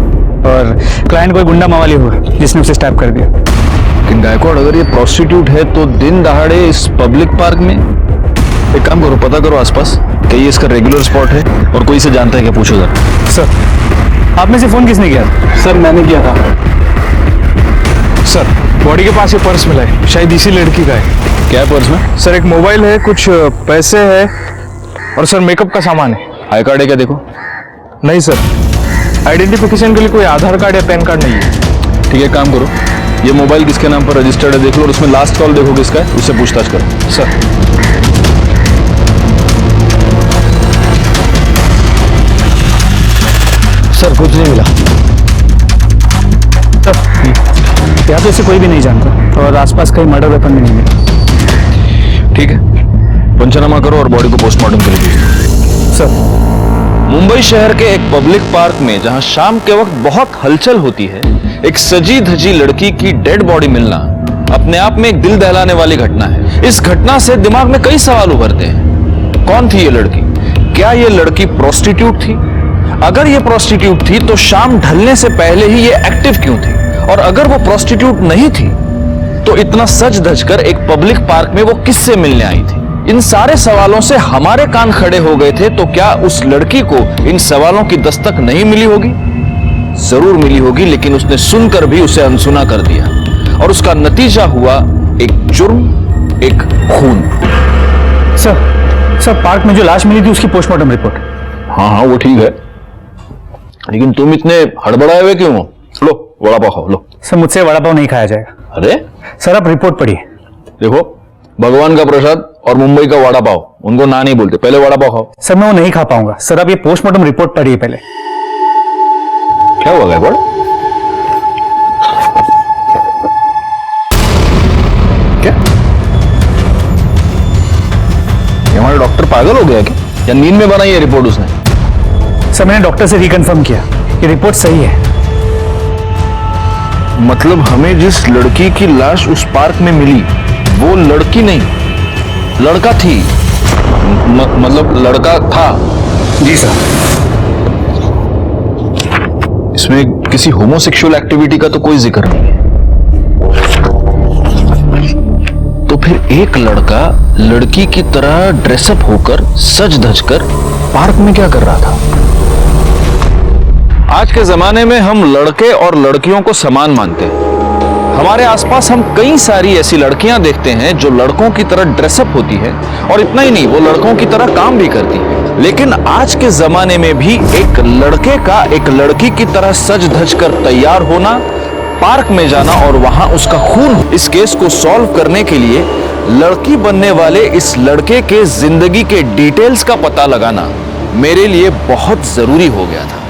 और क्लाइंट कोई गुंडा मवाली हुआ जिसने उसे स्टैब कर दिया। लेकिन गायकवाड़, अगर ये प्रोस्टिट्यूट है तो दिन दहाड़े इस पब्लिक पार्क में? एक काम करो, पता करो आसपास कि ये इसका रेगुलर स्पॉट है और कोई इसे जानता है क्या, पूछो जरा। सर आप में से फोन किसने किया? सर मैंने किया था। सर बॉडी के पास ये पर्स मिला है, शायद इसी लड़की का है। क्या है पर्स में? सर एक मोबाइल है, कुछ पैसे है और सर मेकअप का सामान है। आई कार्ड है क्या? देखो। नहीं सर, आइडेंटिफिकेशन के लिए कोई आधार कार्ड या पैन कार्ड नहीं है। ठीक है, काम करो, ये मोबाइल किसके नाम पर रजिस्टर्ड है देख लो और उसमें लास्ट कॉल देखो किसका है, उससे पूछताछ करो। सर सर कुछ नहीं मिला। यहाँ तो इसे कोई भी नहीं जानता और आसपास कहीं मर्डर वेपन भी नहीं मिला। ठीक है, पंचनामा करो और बॉडी को पोस्टमार्टम के लिए भेजो। सर मुंबई शहर के एक पब्लिक पार्क में जहां शाम के वक्त बहुत हलचल होती है, एक सजी धजी लड़की की डेड बॉडी मिलना अपने आप में एक दिल दहलाने वाली घटना है। इस घटना से दिमाग में कई सवाल उभरते हैं। कौन थी ये लड़की? क्या ये लड़की प्रोस्टिट्यूट थी? अगर ये प्रोस्टिट्यूट थी तो शाम ढलने से पहले ही ये एक्टिव क्यों थी? और अगर वो प्रोस्टिट्यूट नहीं थी तो इतना सज धज कर एक पब्लिक पार्क में वो किससे मिलने आई थी? इन सारे सवालों से हमारे कान खड़े हो गए थे। तो क्या उस लड़की को इन सवालों की दस्तक नहीं मिली होगी? जरूर मिली होगी, लेकिन उसने सुनकर भी उसे अनसुना कर दिया और उसका नतीजा हुआ एक जुर्म, एक खून। सर पार्क में जो लाश मिली थी उसकी पोस्टमार्टम रिपोर्ट। हाँ हाँ वो ठीक है, लेकिन तुम इतने हड़बड़ाए हुए क्यों हो? लो वड़ा पाव खाओ, लो। सर मुझसे वड़ा पाव नहीं खाया जाएगा। अरे सर आप रिपोर्ट पढ़िए। देखो, भगवान का प्रसाद और मुंबई का वड़ा पाव, उनको ना नहीं बोलते, पहले वड़ा पाव खाओ। सर मैं वो नहीं खा पाऊंगा। सर आप ये पोस्टमार्टम रिपोर्ट पढ़िए पहले। क्या हुआ गड़बड़? क्या हमारा डॉक्टर पागल हो गया क्या, या नींद में बनाई है रिपोर्ट उसने? सर मैंने डॉक्टर से रिकन्फर्म किया, ये रिपोर्ट सही है। मतलब हमें जिस लड़की की लाश उस पार्क में मिली वो लड़की नहीं, लड़का थी। मतलब लड़का था। जी सर। इसमें किसी होमोसेक्सुअल एक्टिविटी का तो कोई जिक्र नहीं है। तो फिर एक लड़का लड़की की तरह ड्रेसअप होकर सज धज कर पार्क में क्या कर रहा था? आज के जमाने में हम लड़के और लड़कियों को समान मानते हैं। हमारे आसपास हम कई सारी ऐसी लड़कियां देखते हैं जो लड़कों की तरह ड्रेसअप होती है, और इतना ही नहीं, वो लड़कों की तरह काम भी करती है। लेकिन आज के जमाने में भी एक लड़के का एक लड़की की तरह सज धज कर तैयार होना, पार्क में जाना और वहां उसका खून, इस केस को सॉल्व करने के लिए लड़की बनने वाले इस लड़के के जिंदगी के डिटेल्स का पता लगाना मेरे लिए बहुत जरूरी हो गया था।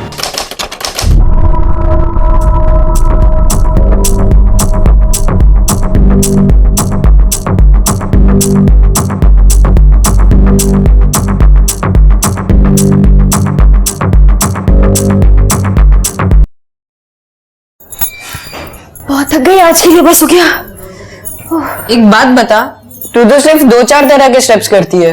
बहुत थक गई आज के लिए, बस हो गया। एक बात बता, तू तो सिर्फ 2-4 तरह के स्टेप्स करती है।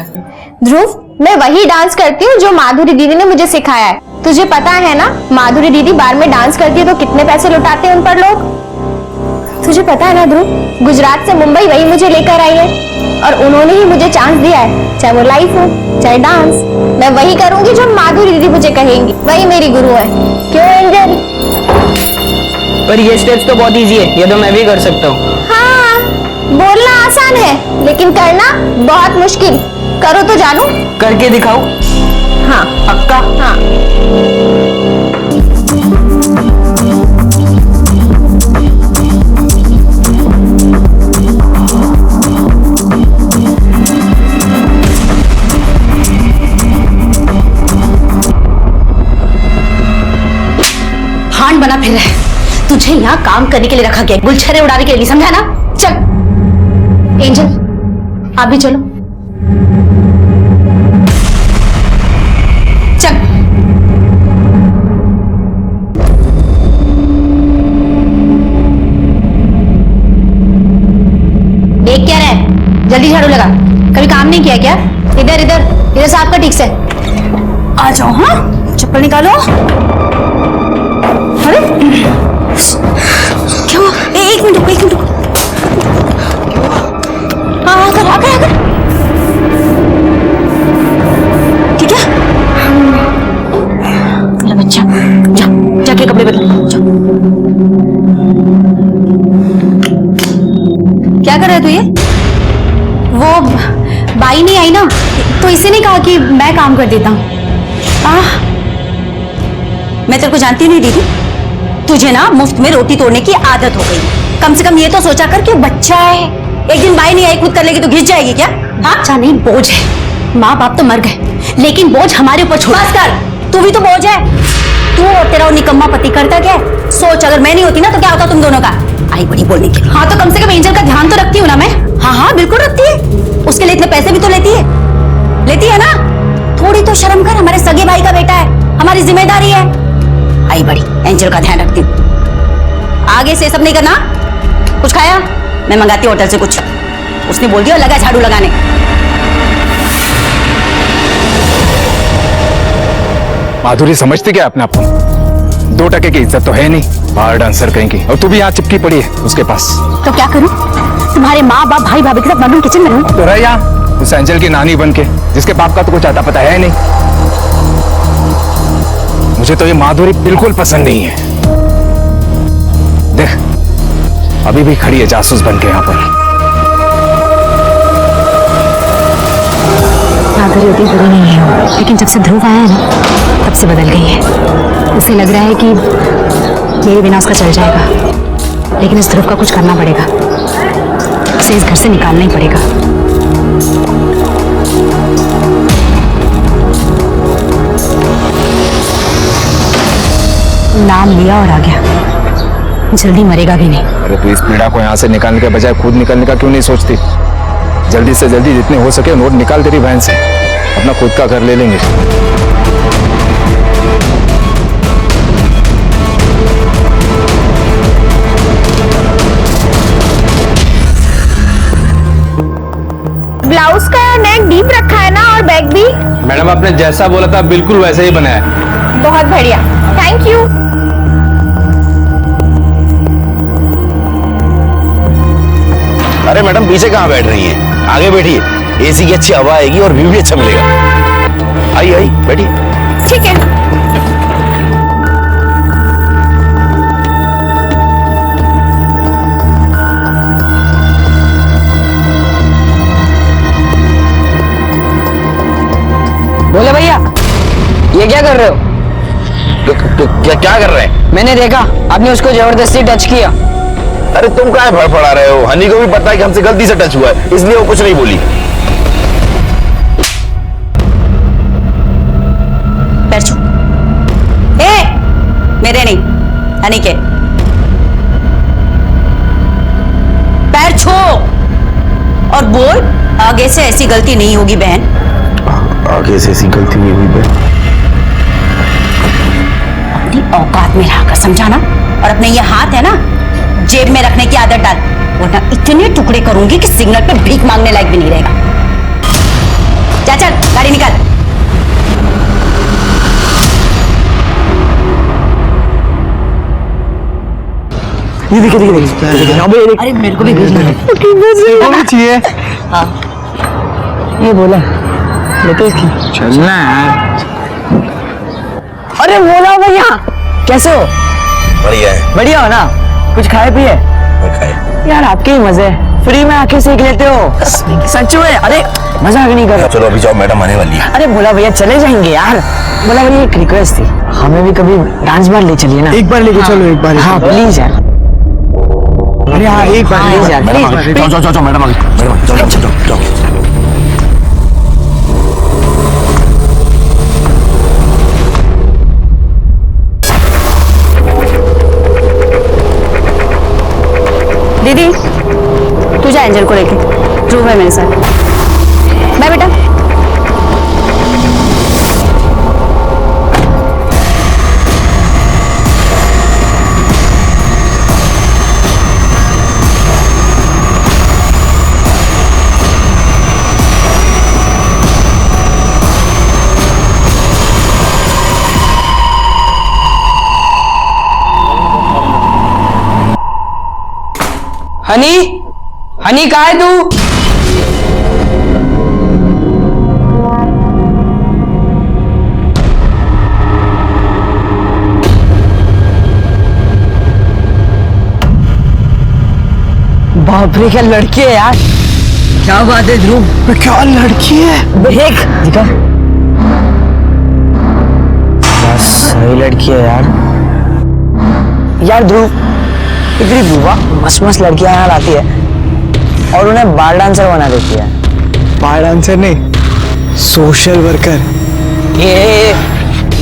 ध्रुव, मैं वही डांस करती हूँ जो माधुरी दीदी ने मुझे सिखाया है। तुझे पता है ना, माधुरी दीदी बार में डांस करती है तो कितने पैसे लुटाते हैं उन पर लोग। तुझे पता है ना ध्रुव, गुजरात से मुंबई वही मुझे लेकर आई है और उन्होंने ही मुझे चांस दिया है, चाहे वो लाइफ हो चाहे डांस। मैं वही करूंगी जो माधुरी दीदी मुझे कहेंगी, वही मेरी गुरु है। क्यों एंजल? पर ये स्टेप्स तो बहुत इजी है, ये तो मैं भी कर सकता हूँ। हाँ, बोलना आसान है लेकिन करना बहुत मुश्किल। करो तो जानू। करके दिखाओ। हाँ पक्का? हाँ। हांड बना फिर रहा है। तुझे यहाँ काम करने के लिए रखा गया, गुलछरे उड़ाने के लिए, समझा ना? चल एंजल, आप भी चलो। चल। देख क्या रहा है? जल्दी झाड़ू लगा। कभी काम नहीं किया क्या? इधर इधर इधर से आपका ठीक से आ जाओ। हाँ, चप्पल निकालो। अरे क्या हुआ? एक मिनट रुको, एक मिनट रुको। हाँ आकर आकर आकर। ठीक है? मेरा बच्चा, जा जाके कपड़े बदल। क्या कर रहा है तू? ये वो बाई नहीं आई ना, तो इसे नहीं कहा कि मैं काम कर देता हूँ। मैं तेरे को जानती नहीं दीदी, तुझे ना मुफ्त में रोटी तोड़ने की आदत हो गई। कम से कम ये तो सोचा कर कि बच्चा है, एक दिन बाई नहीं आई खुद कर लेगी तो घिस जाएगी क्या? हाँ, अच्छा नहीं, बोझ है। माँ बाप तो मर गए, लेकिन बोझ हमारे ऊपर छोड़। बस कर, तू भी तो बोझ है। तू और तेरा निकम्मा पति करता क्या है? सोच, अगर मैं नहीं होती ना तो क्या होता तुम दोनों का? आई बड़ी बोलने की। हाँ तो कम से कम एंजल का ध्यान तो रखती हूँ ना मैं। हाँ हाँ बिल्कुल रखती है, उसके लिए इतने पैसे भी तो लेती है ना? थोड़ी तो शर्म कर, हमारे सगे भाई का बेटा है, हमारी जिम्मेदारी है। आई बड़ी एंजल का ध्यान रखती हूँ। आगे से सब नहीं करना। कुछ खाया? मैं मंगाती हूँ होटल से कुछ। उसने बोल दिया लगा झाड़ू लगाने। माधुरी समझती क्या अपने आप को? 2% की इज्जत तो है नहीं, बाहर डांसर कहेंगी, और तू भी यहाँ चिपकी पड़ी है उसके पास। तो क्या करूँ? तुम्हारे माँ बाप भाई भाभी के साथ मॉडर्न किचन में रहूं? तो रह यहाँ उस एंजल की नानी बन के, जिसके बाप का तो कुछ आता पता है नहीं। मुझे तो ये माधुरी बिल्कुल पसंद नहीं है। देख अभी भी खड़ी है जासूस बन के यहाँ पर। आदर होती बुरी नहीं है, लेकिन जब से ध्रुव आया है ना तब से बदल गई है। उसे लग रहा है कि मेरे बिना उसका चल जाएगा, लेकिन इस ध्रुव का कुछ करना पड़ेगा, उसे इस घर से निकालना ही पड़ेगा। नाम लिया और आ गया, जल्दी मरेगा भी नहीं। अरे तू इस पीड़ा को यहाँ से निकालने के बजाय खुद निकलने का क्यों नहीं सोचती? जल्दी से जल्दी जितने हो सके नोट निकाल तेरी बहन से, अपना खुद का घर ले लेंगे। ब्लाउज का नेक डीप रखा है ना, और बैग भी? मैडम आपने जैसा बोला था बिल्कुल वैसे ही बनाया है। बहुत बढ़िया, थैंक यू। अरे मैडम पीछे कहाँ बैठ रही हैं? आगे बैठिए, एसी की अच्छी हवा आएगी और व्यू भी अच्छा मिलेगा। आइए आइए बैठिए। ठीक है। बोले भैया, ये क्या कर रहे हो? क्या कर रहे हैं? मैंने देखा आपने उसको जबरदस्ती टच किया। अरे तुम काहे फड़फड़ा रहे हो? हनी को भी पता है कि हमसे गलती से टच हुआ है, इसलिए वो कुछ नहीं बोली। पैर छू। मेरे नहीं, हनी के। पैर छू और बोल, आगे से ऐसी गलती नहीं होगी बहन। आगे से ऐसी गलती नहीं हुई बहन। अपनी औकात में रहकर समझाना, और अपने ये हाथ है ना जेब में रखने की आदत डाल, वरना इतने टुकड़े करूंगी कि सिग्नल पे भीख मांगने लायक भी नहीं रहेगा। चल चल गाड़ी निकाल। ये देखिए अरे मेरे को भी भेजना है। चाहिए। हाँ ये बोला लेते इसकी चलना यार। अरे बोला भैया, कैसे हो? बढ़िया है। बढ़िया हो ना? कुछ खाए पिए? यार आपके ही मजे, फ्री में आके सीख लेते हो। सच में? अरे मजाक नहीं कर रहा। चलो अभी जाओ, मैडम आने वाली है। अरे बोला भैया चले जाएंगे यार। बोला भैया एक रिक्वेस्ट थी, हमें भी कभी डांस बार ले चलिए ना। एक बार लेके चलो, एक बार। हाँ प्लीज यार। अरे हाँ एक बार प्लीज यार, प्लीज। जाओ मैडम आगे, मैडम जाओ। दीदी तू जा एंजल को लेके, ध्रुव है मेरे साथ। बाय बेटा। हनी, हनी कहाँ है तू? बाप रे क्या लड़की है यार। क्या बात है ध्रुव, क्या लड़की है। देख दिखा, सही लड़की है यार। यार ध्रुव, इतनी बुआ मस्त मस्त लड़कियां यहाँ आती है और उन्हें बार डांसर बना देती है। बार डांसर नहीं, सोशल वर्कर। ये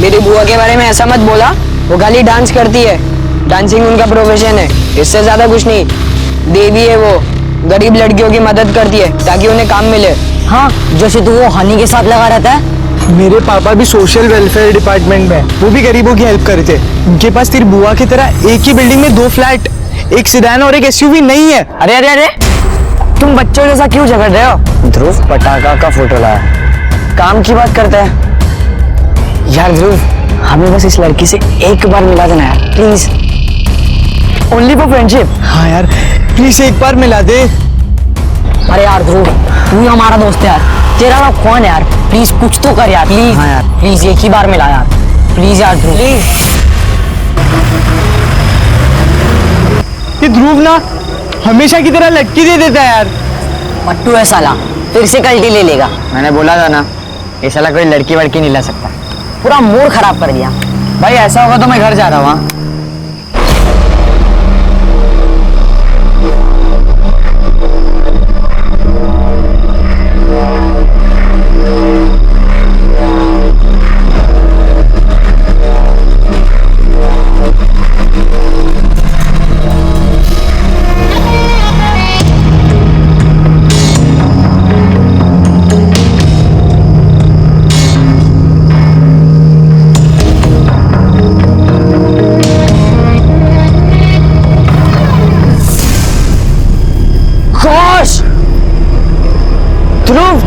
मेरी बुआ के बारे में ऐसा मत बोला, वो खाली डांस करती है, डांसिंग उनका प्रोफेशन है, इससे ज्यादा कुछ नहीं। देवी है वो, गरीब लड़कियों की मदद करती है ताकि उन्हें काम मिले। हाँ जैसे तू वो हनी के साथ लगा रहता है। मेरे पापा भी सोशल वेलफेयर डिपार्टमेंट में, वो भी गरीबों की हेल्प करते। उनके पास तेरी बुआ की तरह एक ही बिल्डिंग में 2 फ्लैट, एक सिडान और एक एसयूवी नहीं है। अरे अरे अरे तुम बच्चों जैसा क्यों झगड़ रहे हो? ध्रुव पटाखा का फोटो लाया, काम की बात करता है। यार ध्रुव, हमें बस इस लड़की से एक बार मिला देना यार, प्लीज। Only for friendship. हाँ यार प्लीज एक बार मिला दे। अरे यार ध्रुव, तू ही हमारा दोस्त है यार, तेरा नाम कौन है यार? प्लीज कुछ तो कर यार, प्लीज। हाँ यार प्लीज एक ही बार मिला यार, प्लीज यार ध्रुव, प्लीज। ध्रुव ना हमेशा की तरह लटकी दे देता है यार। पट्टू है साला, फिर से कल्टी ले लेगा। मैंने बोला था ना, ये साला कोई लड़की वड़की नहीं ला सकता। पूरा मूड खराब कर दिया। भाई ऐसा होगा तो मैं घर जा रहा हूँ। हाँ? ध्रुव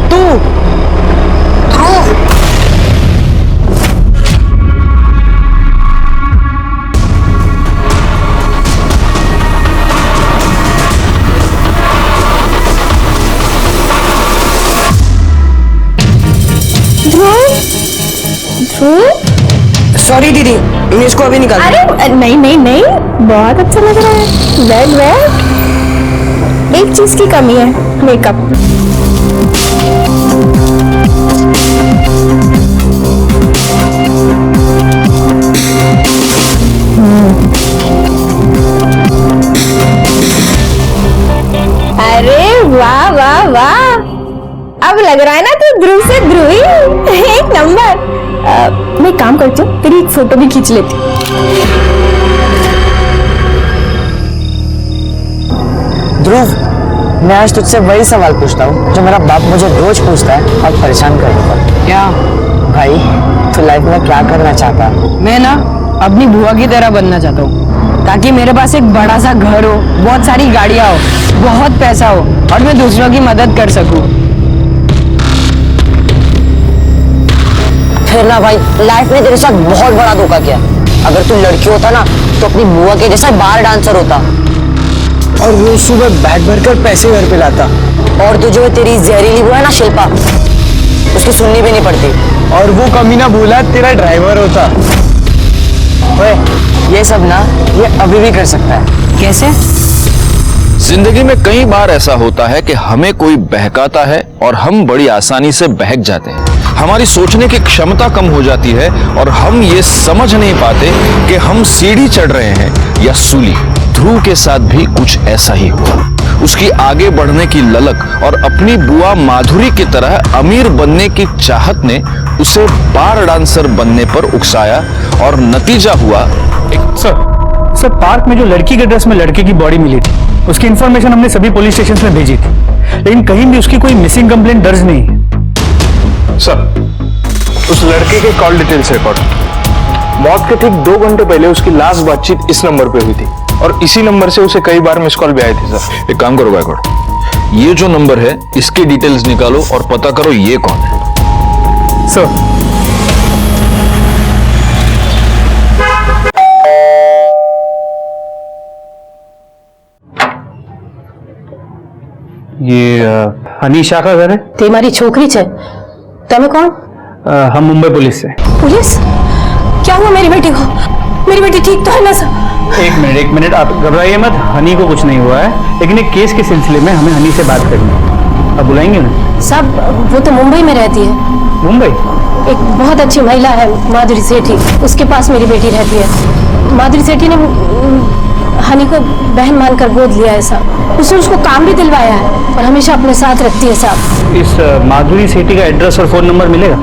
तू सॉरी दीदी, इंग्लिश को अभी निकाल। अरे नहीं नहीं नहीं, बहुत अच्छा लग रहा है। वेल वेल, एक चीज की कमी है, मेकअप। अरे वाह वाह वाह, अब लग रहा है ना तू ध्रुव से ध्रुवी। एक नंबर। मैं एक काम करती हूँ, तेरी एक फोटो भी खींच लेती हूँ। ध्रुव, मैं आज तुझसे वही सवाल पूछता हूँ जो मेरा बाप मुझे रोज पूछता है और परेशान कर देता है। क्या भाई, तू लाइफ में क्या करना चाहता है? मैं ना अपनी बुआ की तरह बनना चाहता हूँ, ताकि मेरे पास एक बड़ा सा घर हो, बहुत सारी गाड़ियाँ हो, बहुत पैसा हो और मैं दूसरों की मदद कर सकूँ। फिर ना भाई, लाइफ ने तेरे साथ बहुत बड़ा धोखा किया। अगर तू लड़की होता ना तो अपनी बुआ के जैसा बार डांसर होता और रोज सुबह बैग भरकर पैसे घर पे लाता। और तू जो तेरी जहरीली बुआ है ना शिल्पा, उसकी सुननी भी नहीं पड़ती। और वो कमीना भूला तेरा ड्राइवर होता। ओए, ये सब ना ये अभी भी कर सकता है। कैसे? जिंदगी में कई बार ऐसा होता है कि हमें कोई बहकाता है और हम बड़ी आसानी से बहक जाते हैं। हमारी सोचने की क्षमता कम हो जाती है और हम ये समझ नहीं पाते कि हम सीढ़ी चढ़ रहे हैं या सूली। ध्रुव के साथ भी कुछ ऐसा ही हुआ। उसकी आगे बढ़ने की ललक और अपनी बुआ माधुरी की तरह अमीर बनने की चाहत ने उसे बार डांसर बनने पर उकसाया और नतीजा हुआ एक। सर पार्क में जो लड़की के ड्रेस में लड़के की बॉडी मिली थी, उसकी इंफॉर्मेशन हमने सभी पुलिस स्टेशन में भेजी थी, लेकिन कहीं भी उसकी कोई मिसिंग कंप्लेंट दर्ज नहीं है। सर, उस लड़के के कॉल डिटेल्स रिकॉर्ड, मौत के ठीक 2 घंटे पहले उसकी लास्ट बातचीत इस नंबर पे हुई थी और इसी नंबर से उसे कई बार मिस कॉल भी आए थे। सर एक काम करो गायकवाड़, ये जो नंबर है इसकी डिटेल्स निकालो और पता करो ये कौन है। सर ये हनीशा का घर है। ते मारी छोकरी छे, तमे कौन? हम मुंबई पुलिस से। पुलिस? क्या हुआ मेरी बेटी को? मेरी बेटी ठीक तो है ना सर? एक मिनट, आप घबराइए मत, हनी को कुछ नहीं हुआ है, लेकिन एक केस के सिलसिले में हमें हनी से बात करनी है। आप बुलाएंगे उन्हें? साहब, वो तो मुंबई में रहती है। मुंबई? एक बहुत अच्छी महिला है, माधुरी सेठी, उसके पास मेरी बेटी रहती है। माधुरी सेठी ने हनी को बहन मानकर गोद लिया है साहब। उसने उसको काम भी दिलवाया है और हमेशा अपने साथ रखती है साहब। इस माधुरी सेठी का एड्रेस और फोन नंबर मिलेगा?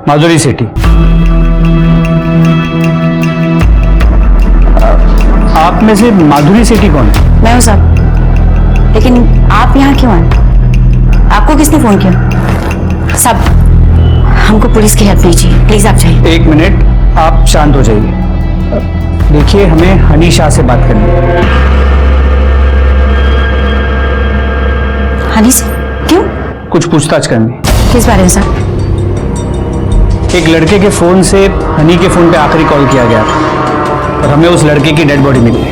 माधुरी सेठी, आप आप में से माधुरी सेठी कौन है? मैं हूँ साहब, लेकिन आप यहाँ क्यों आए? आपको किसने फोन किया? साहब, हमको पुलिस की हेल्प दीजिए प्लीज, आप जाइए। 1 मिनट, आप शांत हो जाइए। देखिए, हमें हनी शाह से बात करनी है। हनी से? क्यों? कुछ पूछताछ करनी। किस बारे में साहब? एक लड़के के फोन से हनी के फोन पे आखिरी कॉल किया गया था और हमें उस लड़के की डेड बॉडी मिली।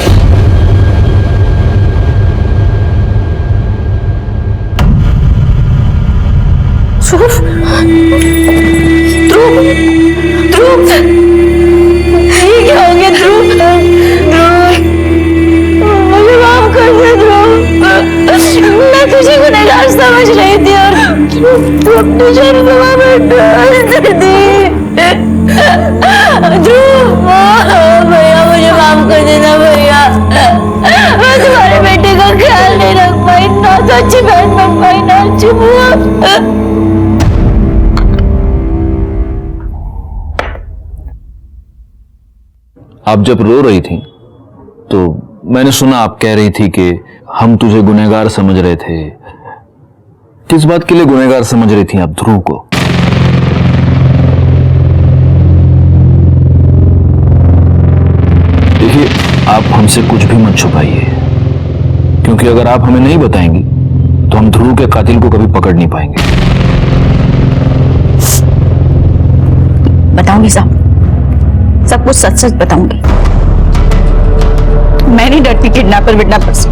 ध्रुव, ये क्या हो गया ध्रुव? मुझे माफ कर दे ध्रुव, मैं तुझे गुनहगार समझ रही थी और तू अपने शर्मा में डाल दी। ध्रुव, भैया मुझे माफ कर देना भैया, मैं तुम्हारे बेटे का ख्याल नहीं रख पाई, ना तो अच्छी बहन बन पाई, ना अच्छी बुआ। आप जब रो रही थी तो मैंने सुना आप कह रही थी कि हम तुझे गुनहगार समझ रहे थे। किस बात के लिए गुनहगार समझ रही थी आप ध्रुव को? देखिए, आप हमसे कुछ भी मत छुपाइए, क्योंकि अगर आप हमें नहीं बताएंगी तो हम ध्रुव के कातिल को कभी पकड़ नहीं पाएंगे। बताऊंगी साहब, सब कुछ सच सच बताऊंगी। मैं नहीं डरती किडनैपर विडनैपर से,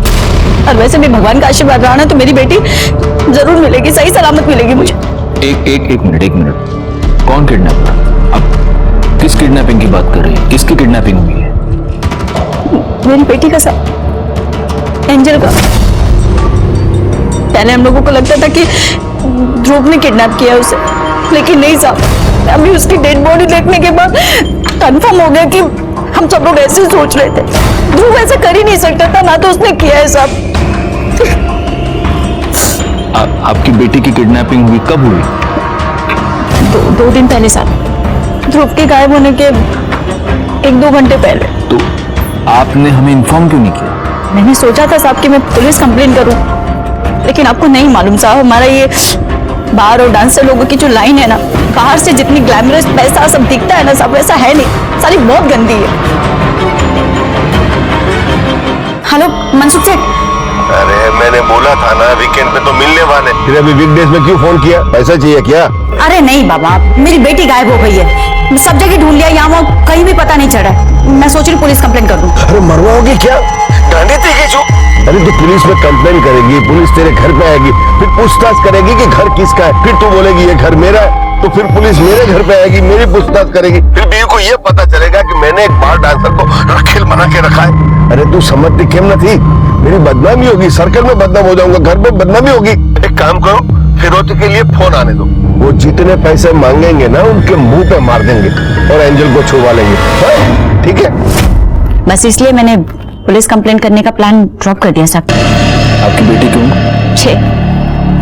और वैसे भी भगवान का आशीर्वाद रहा ना तो मेरी बेटी जरूर मिलेगी, सही सलामत मिलेगी मुझे। एक मिनट, कौन किडनैपर? अब किस किडनैपिंग की बात कर रही है? किसकी किडनैपिंग हुई है? मेरी बेटी का साहब, एंजल का। पहले हम लोगों को लगता था कि ध्रुव ने किडनैप किया उसे, लेकिन नहीं साहब, अभी उसकी डेड बॉडी देखने के बाद कंफर्म हो गया कि हम सब लोग ऐसे सोच रहे थे। ध्रुव ऐसा कर ही नहीं सकता था, ना तो उसने किया है साहब। आपकी बेटी की किडनैपिंग हुई कब हुई? 2 दिन पहले साहब, ध्रुव के गायब होने के 1-2 घंटे पहले। तो आपने हमें इन्फॉर्म क्यों नहीं किया? मैंने सोचा था साहब कि मैं पुलिस कंप्लेन करूं, लेकिन आपको नहीं मालूम साहब, हमारा ये बार और डांसर लोगों की जो लाइन है ना, बाहर से जितनी ग्लैमरस पैसा सब दिखता है ना साहब, वैसा है नहीं, सारी बहुत गंदी है। हेलो मनसुख सेठ। अरे मैंने बोला था ना वीकेंड पे तो मिलने वाले, फिर अभी वीकडेज में क्यों फोन किया? पैसा चाहिए क्या? अरे नहीं बाबा, मेरी बेटी गायब हो गई है, सब जगह ढूंढ लिया, यहाँ वहाँ कहीं भी पता नहीं चला। मैं सोच रही पुलिस कंप्लेन कर दूं। अरे मरवाओगी क्या? डांडी थी जो? अरे तू पुलिस में कंप्लेन करेगी, पुलिस तेरे घर पे आएगी, फिर पूछताछ करेगी कि घर किसका है, फिर तू बोलेगी ये घर मेरा है, तो फिर पुलिस मेरे घर पे आएगी, मेरी पूछताछ करेगी, फिर बीवी को ये पता चलेगा कि मैंने एक बार डांसर को रखेल बना के रखा है। अरे तू समझती क्यों न थी? मेरी बदनामी होगी, सर्कल में बदनाम हो जाऊंगा, घर में बदनामी होगी। एक काम करो, फिरोती के लिए फोन आने दो, वो जितने पैसे मांगेंगे ना उनके मुंह पे मार देंगे और एंजल को छुड़वा लेंगे, ठीक है? बस इसलिए मैंने पुलिस कंप्लेन करने का प्लान ड्रॉप कर दिया साहब। आपकी बेटी की उम्र?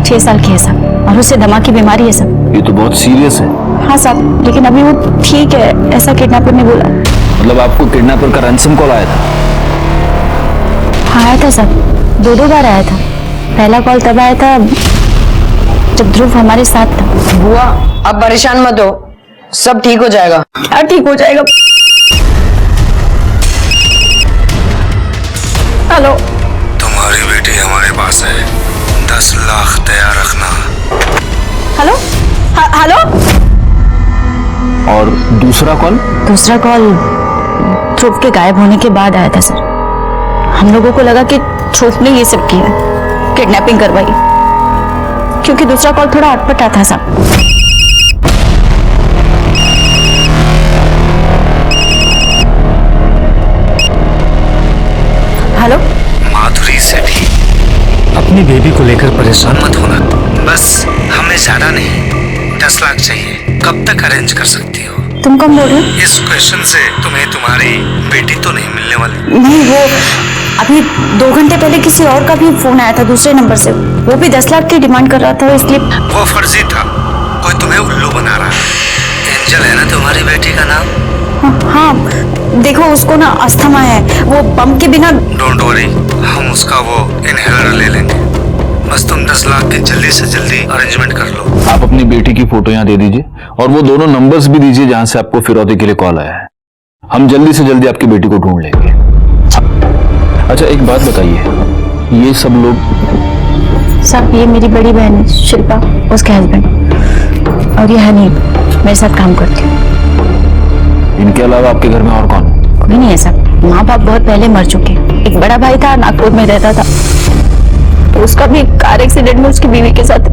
6 साल की है साहब, और उससे दमा की बीमारी है साहब। ये तो बहुत सीरियस है। हाँ साहब, लेकिन अभी वो ठीक है, ऐसा किडनैपर ने बोला। मतलब आपको किडनैपर का रैंसम कॉल आया था? हाँ आया था साहब, 2 बार आया था। पहला कॉल तब आया था जब ध्रुव हमारे साथ था। बुआ अब परेशान मत हो, सब ठीक हो जाएगा। क्या ठीक हो जाएगा? हेलो, तुम्हारी बेटी हमारे पास है, 10 लाख तैयार रखना। Hello, hello. और दूसरा कॉल? दूसरा कॉल ध्रुव के गायब होने के बाद आया था सर। हम लोगों को लगा कि ध्रुव ने ये सब किया, किडनैपिंग करवाई, क्योंकि दूसरा कॉल थोड़ा अटपटा था साहब। हेलो, माधुरी सेठी, अपनी बेबी को लेकर परेशान मत होना, बस हमें ज्यादा नहीं 10 लाख चाहिए। कब तक अरेंज कर सकती हो? तुम कौन बोल रहे हो? इस क्वेश्चन से तुम्हें तुम्हारी बेटी तो नहीं मिलने वाली। नहीं, वो अभी 2 घंटे पहले किसी और का भी फोन आया था दूसरे नंबर से, वो भी 10 लाख की डिमांड कर रहा था, इसलिए। वो फर्जी था, कोई तुम्हें उल्लू बना रहा है। एंजल है ना तुम्हारी बेटी का नाम? हाँ, देखो उसको ना अस्थमा है, वो पंप के बिना। डोंट वरी, हम उसका वो इनहेलर ले लेंगे। बस तुम 10 लाख की जल्दी से जल्दी अरेंजमेंट कर लो। आप अपनी बेटी की फोटो यहाँ दे दीजिए और वो दोनों नंबर्स भी दीजिए जहां से आपको फिरौती के लिए कॉल आया है। हम जल्दी से जल्दी आपकी बेटी को ढूंढ लेंगे। अच्छा एक बात बताइए, ये सब लोग? साहब ये मेरी बड़ी बहन है शिल्पा, उसके हस्बैंड, और ये हनी मेरे साथ काम करती है। इनके अलावा आपके घर में और कौन? कोई नहीं है साहब, माँ बाप बहुत पहले मर चुके। एक बड़ा भाई था, नागपुर में रहता था, तो उसका भी कार एक्सीडेंट में उसकी बीवी के साथ।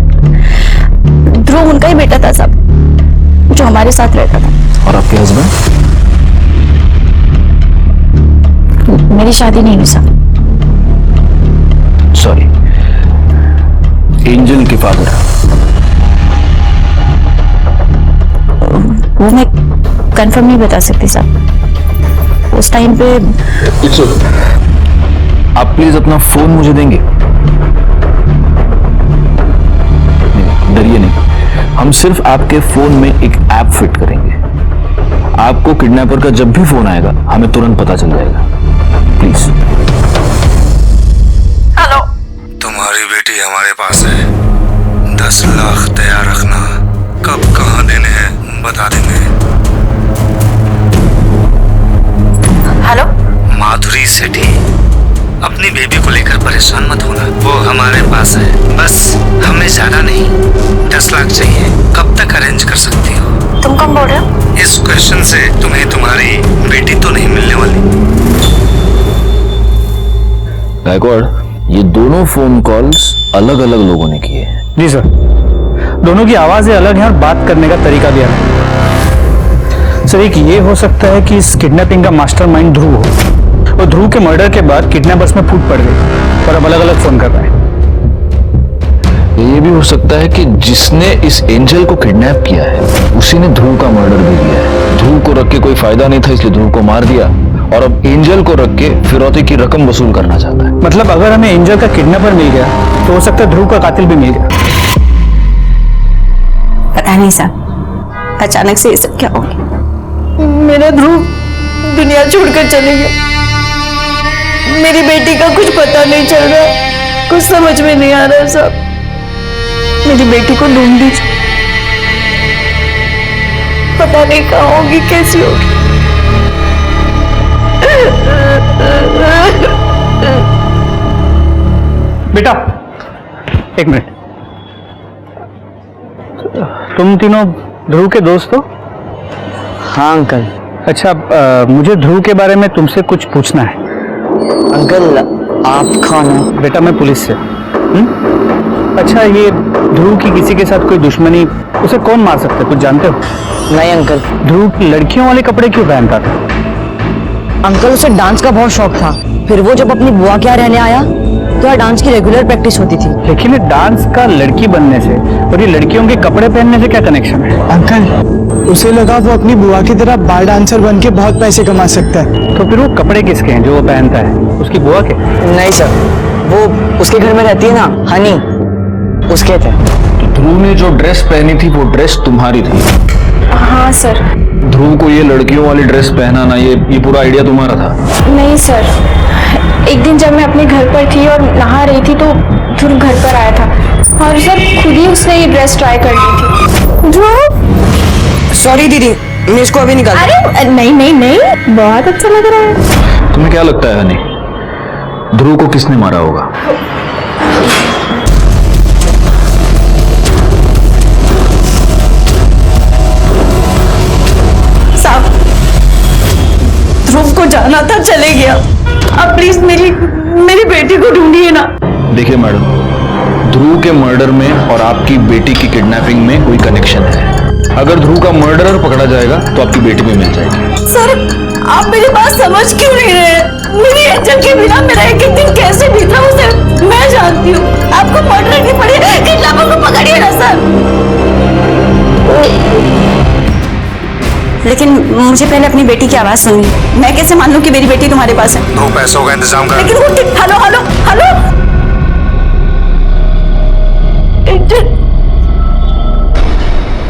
ध्रुव उनका ही बेटा था साहब, जो हमारे साथ रहता था। और आपके हस्बैंड? मेरी शादी नहीं हुई साहब। सॉरी, एंजल के फादर? वो मैं कंफर्म नहीं बता सकती साहब, उस टाइम पे। आप प्लीज अपना फोन मुझे देंगे? डरिए नहीं, हम सिर्फ आपके फोन में एक ऐप फिट करेंगे। आपको किडनैपर का जब भी फोन आएगा हमें तुरंत पता चल जाएगा। प्लीज। हेलो, तुम्हारी बेटी हमारे पास है। 10 लाख तैयार रखना, कब कहाँ देने हैं बता देंगे। हेलो, माधुरी सेठी, अपनी बेबी को लेकर परेशान मत होना, वो हमारे पास है। बस हमें ज्यादा नहीं, 10 लाख चाहिए। कब तक अरेंज कर सकती हो? तुम कब बोल रहे हो? इस क्वेश्चन से तुम्हें तुम्हारी बेटी तो नहीं मिलने वाली। गायकवाड़, ये दोनों फोन कॉल्स अलग अलग लोगों ने किए हैं। जी सर, दोनों की आवाजें अलग हैं और बात करने का तरीका भी अलग है। सर एक ये हो सकता है कि इस किडनैपिंग का मास्टरमाइंड ध्रुव हो, और ध्रुव के मर्डर के बाद किडनैपर्स में फूट पड़ गई और अब अलग अलग फोन कर रहा है। ये भी हो सकता है कि जिसने इस एंजल को किडनैप किया है उसी ने ध्रुव का मर्डर भी किया है। ध्रुव को रख के कोई फायदा नहीं था इसलिए ध्रुव को मार दिया, और अब एंजल को रख के फिरौती की रकम वसूल करना चाहता है। मतलब अगर हमें एंजल का किडनैपर मिल गया तो हो सकता है ध्रुव का कातिल भी मिल गया। पता नहीं साहब, अचानक से ये सब क्या हो गया। मेरा ध्रुव दुनिया छोड़कर चले गया। मेरी बेटी का कुछ पता नहीं चल रहा, कुछ समझ में नहीं आ रहा साहब। मेरी बेटी को ढूंढ दीजिए, पता नहीं कहाँ होगी, कैसी होगी। बेटा एक मिनट, तुम तीनों ध्रुव के दोस्त हो? हाँ अंकल। अच्छा, मुझे ध्रुव के बारे में तुमसे कुछ पूछना है। अंकल आप कौन हो? बेटा मैं पुलिस से। अच्छा, ये ध्रुव की किसी के साथ कोई दुश्मनी, उसे कौन मार सकता है, कुछ जानते हो? नहीं अंकल। ध्रुव लड़कियों वाले कपड़े क्यों पहनता था? अंकल उसे डांस का बहुत शौक था, फिर वो जब अपनी बुआ के यहाँ रहने आया तो यहाँ डांस की रेगुलर प्रैक्टिस होती थी। लेकिन ये डांस का लड़की बनने से और ये लड़कियों के कपड़े पहनने से क्या कनेक्शन है? अंकल उसे लगा वो अपनी बुआ की तरह बार डांसर बन के बहुत पैसे कमा सकता है। तो फिर वो कपड़े किसके हैं जो वो पहनता है, उसकी बुआ के? नहीं सर, वो उसके घर में रहती है ना, हनी, उसके थे। तो ध्रुव ने जो ड्रेस पहनी थी वो ड्रेस तुम्हारी थी? हाँ सर। ध्रुव को ये लड़कियों वाली ड्रेस पहनाना, ये पूरा आइडिया तुम्हारा था? नहीं सर, एक दिन जब मैं अपने घर पर थी और नहा रही थी तो ध्रुव घर पर आया था और सर खुद ही उसने ये ड्रेस ट्राई कर ली थी। ध्रुव, सॉरी दीदी, मैं इसको अभी निकाल। अरे नहीं नहीं नहीं, बहुत अच्छा लग रहा है। तुम्हें क्या लगता है हनी, ध्रुव को किसने मारा होगा? साहब, ध्रुव को जाना था, चले गया। आप प्लीज मेरी बेटी को ढूंढिए ना। देखिए मैडम, ध्रुव के मर्डर में और आपकी बेटी की किडनैपिंग में कोई कनेक्शन है। अगर ध्रुव का मर्डरर पकड़ा जाएगा तो आपकी बेटी भी मिल जाएगी। सर, आप मेरी बात समझ क्यों नहीं रहे? मेरी एंजल के बिना मेरा एक एक दिन कैसे बीता उसे मैं जानती हूँ। आपको मर्डर की पड़ी, किडनैपर को पकड़िए ना सर। लेकिन मुझे पहले अपनी बेटी की आवाज सुननी। मैं कैसे मान लूं कि मेरी बेटी तुम्हारे पास है? तो पैसों का इंतजाम कर। लेकिन वो हेलो हेलो हेलो,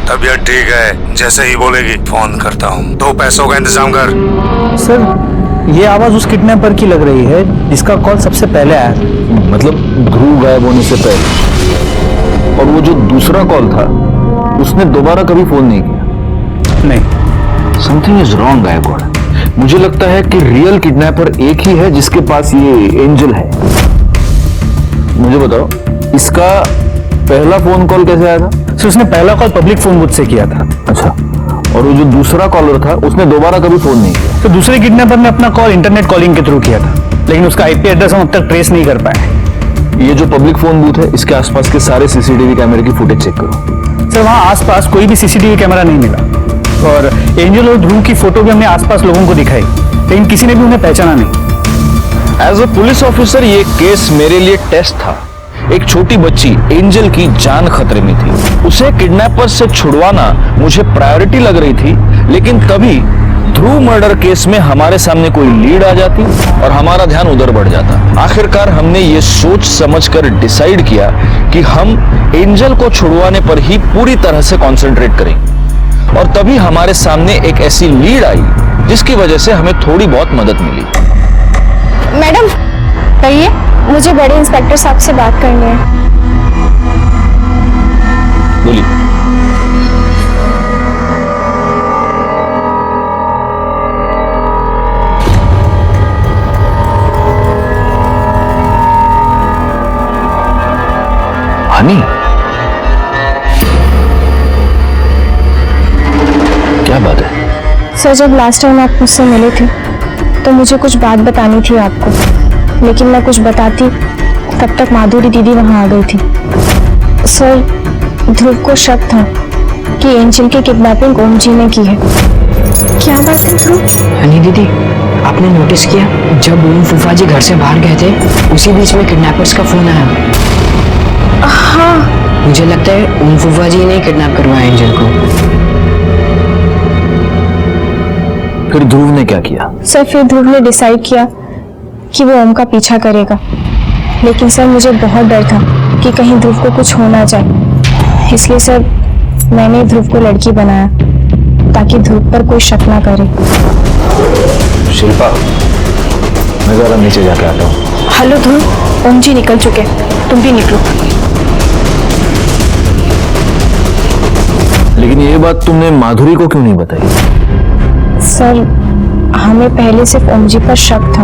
तबीयत ठीक है, जैसे ही बोलेगी फोन करता हूँ। तो पैसों का इंतजाम कर। सर ये आवाज उस किडनैपर की लग रही है जिसका कॉल सबसे पहले आया। मतलब ध्रुव गायब होने से पहले। और वो जो दूसरा कॉल था उसने दोबारा कभी फोन नहीं किया। नहीं, समथिंग इज रॉन्ग गायकवाड़। मुझे लगता है कि रियल किडनैपर एक ही है जिसके पास ये एंजल है। मुझे बताओ, इसका पहला फोन कॉल कैसे आया था? सर उसने पहला कॉल पब्लिक फोन बुथ से किया था। अच्छा, और वो जो दूसरा कॉलर था उसने दोबारा कभी फोन नहीं किया। तो दूसरे किडनैपर ने अपना कॉल इंटरनेट कॉलिंग के थ्रू किया था, लेकिन उसका आईपी एड्रेस हम अब तक ट्रेस नहीं कर पाए। ये जो पब्लिक फोन बूथ है इसके आसपास के सारे सीसीटीवी कैमरे की फुटेज चेक करो। सर वहाँ आसपास कोई भी सीसीटीवी कैमरा नहीं मिला, और एंजल और ध्रुव की फोटो भी हमने आसपास लोगों को दिखाई, लेकिन किसी ने भी उन्हें पहचाना नहीं। एज अ पुलिस ऑफिसर ये केस मेरे लिए टेस्ट था। एक छोटी बच्ची एंजल की जान खतरे में थी, उसे किडनैपर से छुड़वाना मुझे प्रायोरिटी लग रही थी, लेकिन तभी ध्रुव मर्डर केस में हमारे सामने कोई लीड आ जाती और हमारा ध्यान उधर बढ़ जाता। आखिरकार हमने ये सोच समझकर डिसाइड किया कि हम एंजल को छुड़वाने पर ही पूरी तरह से कंसंट्रेट करेंगे, और तभी हमारे सामने एक ऐसी लीड आई जिसकी वजह से हमें थोड़ी बहुत मदद मिली। मैडम कहिए, मुझे बड़े इंस्पेक्टर साहब से बात करनी है। बोलिए। हनी, क्या बात है? सर जब लास्ट टाइम आप मुझसे मिले थे तो मुझे कुछ बात बतानी थी आपको, लेकिन मैं कुछ बताती तब तक माधुरी दीदी वहां आ गई थी। सर ध्रुव को शक था कि एंजल की किडनैपिंग ओम जी ने की है। क्या बात है ध्रुव? हनी दीदी, आपने नोटिस किया जब ओम फूफा जी घर से बाहर गए थे उसी बीच में किडनैपर्स का फोन आया। हाँ, मुझे लगता है ओम फूफा जी ने किडनैप करवाया एंजल को। फिर ध्रुव ने क्या किया? सर फिर ध्रुव ने डिसाइड किया कि वो ओम का पीछा करेगा, लेकिन सर मुझे बहुत डर था कि कहीं ध्रुव को कुछ हो ना जाए, इसलिए सर मैंने ध्रुव को लड़की बनाया ताकि ध्रुव पर कोई शक ना करे। शिल्पा, मैं जरा नीचे जाके आता हूँ। हेलो ध्रुव, ओम जी निकल चुके, तुम भी निकलो। लेकिन ये बात तुमने माधुरी को क्यों नहीं बताई? सर हमें पहले सिर्फ ओम जी पर शक था,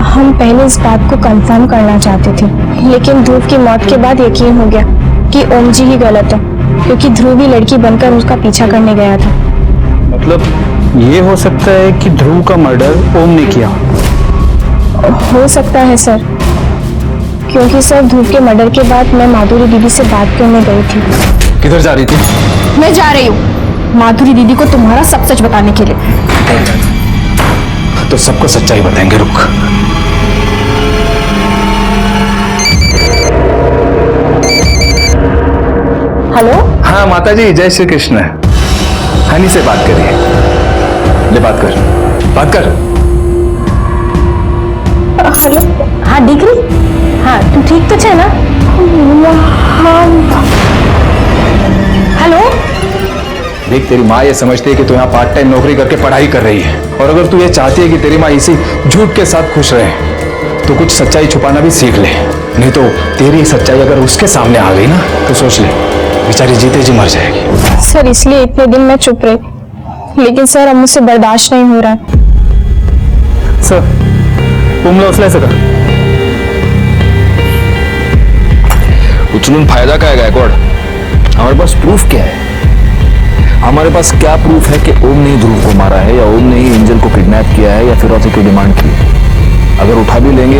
हम पहले इस बात को कंफर्म करना चाहते थे, लेकिन ध्रुव की मौत के बाद यकीन हो गया कि ओम जी ही गलत है, क्योंकि ध्रुव ही लड़की बनकर उसका पीछा करने गया था। मतलब ये हो सकता है कि ध्रुव का मर्डर ओम ने किया? हो सकता है सर, क्योंकि सर ध्रुव के मर्डर के बाद मैं माधुरी दीदी से बात करने गई थी। किधर जा रही थी? मैं जा रही हूँ माधुरी दीदी को तुम्हारा सब सच बताने के लिए। तो सबको सच्चाई बताएंगे, रुक। हेलो। हाँ माता जी, जय श्री कृष्ण। हनी से बात करिए। ले बात कर, बात कर। हेलो। हाँ डिग्री, हाँ तू ठीक तो है ना? हेलो। देख, तेरी माँ ये समझती है कि तू यहाँ पार्ट टाइम नौकरी करके पढ़ाई कर रही है, और अगर तू ये चाहती है कि तेरी माँ इसी झूठ के साथ खुश रहे तो कुछ सच्चाई छुपाना भी सीख ले, नहीं तो तेरी सच्चाई अगर उसके सामने आ गई ना तो सोच ले, बेचारी जीते जी मर जाएगी। सर इसलिए इतने दिन मैं चुप रही, लेकिन सर अब मुझसे बर्दाश्त नहीं हो रहा है। सर उमला उचलायचं का? उचलून फायदा काय गायकवाड? हमारे पास प्रूफ क्या है? हमारे पास क्या प्रूफ है कि ओम ने ध्रुव को मारा है, या ओम ने ही एंजल को किडनैप किया है, या फिरौती की डिमांड की? अगर उठा भी लेंगे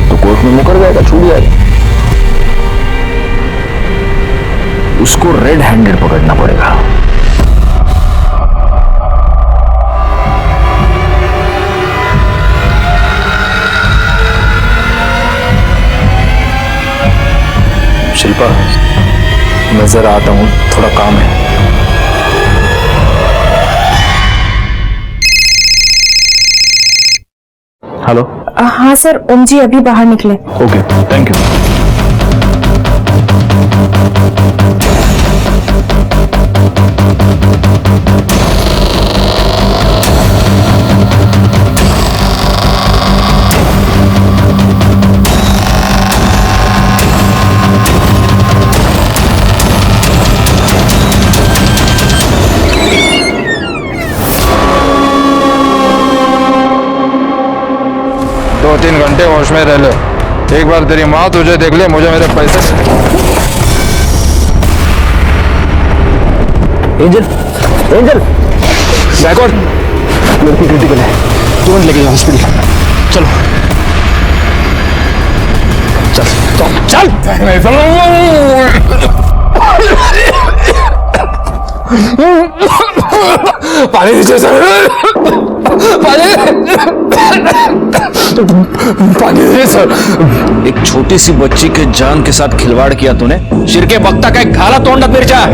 तो कोर्ट में मुकर जाएगा, छूट जाएगा। उसको रेड हैंडेड पकड़ना पड़ेगा। शिल्पा, मैं जरा आता हूँ, थोड़ा काम है। हेलो। हाँ सर, ओम जी अभी बाहर निकले। Okay, thank you. 2-3 घंटे होश में रह ले। एक बार तेरी माँ तुझे देख ले, मुझे मेरे पैसे। एंजल, एंजल, बैकवर्ड, लड़की क्रिटिकल है, तुरंत लेके जाओ हॉस्पिटल। चलो चल चल चल। पानी दीजिए सर, पानी दीजिए सर। एक छोटी सी बच्ची के जान के साथ खिलवाड़ किया तूने। सिर के बख्ता का एक खाला तोड़ना मिर्चा।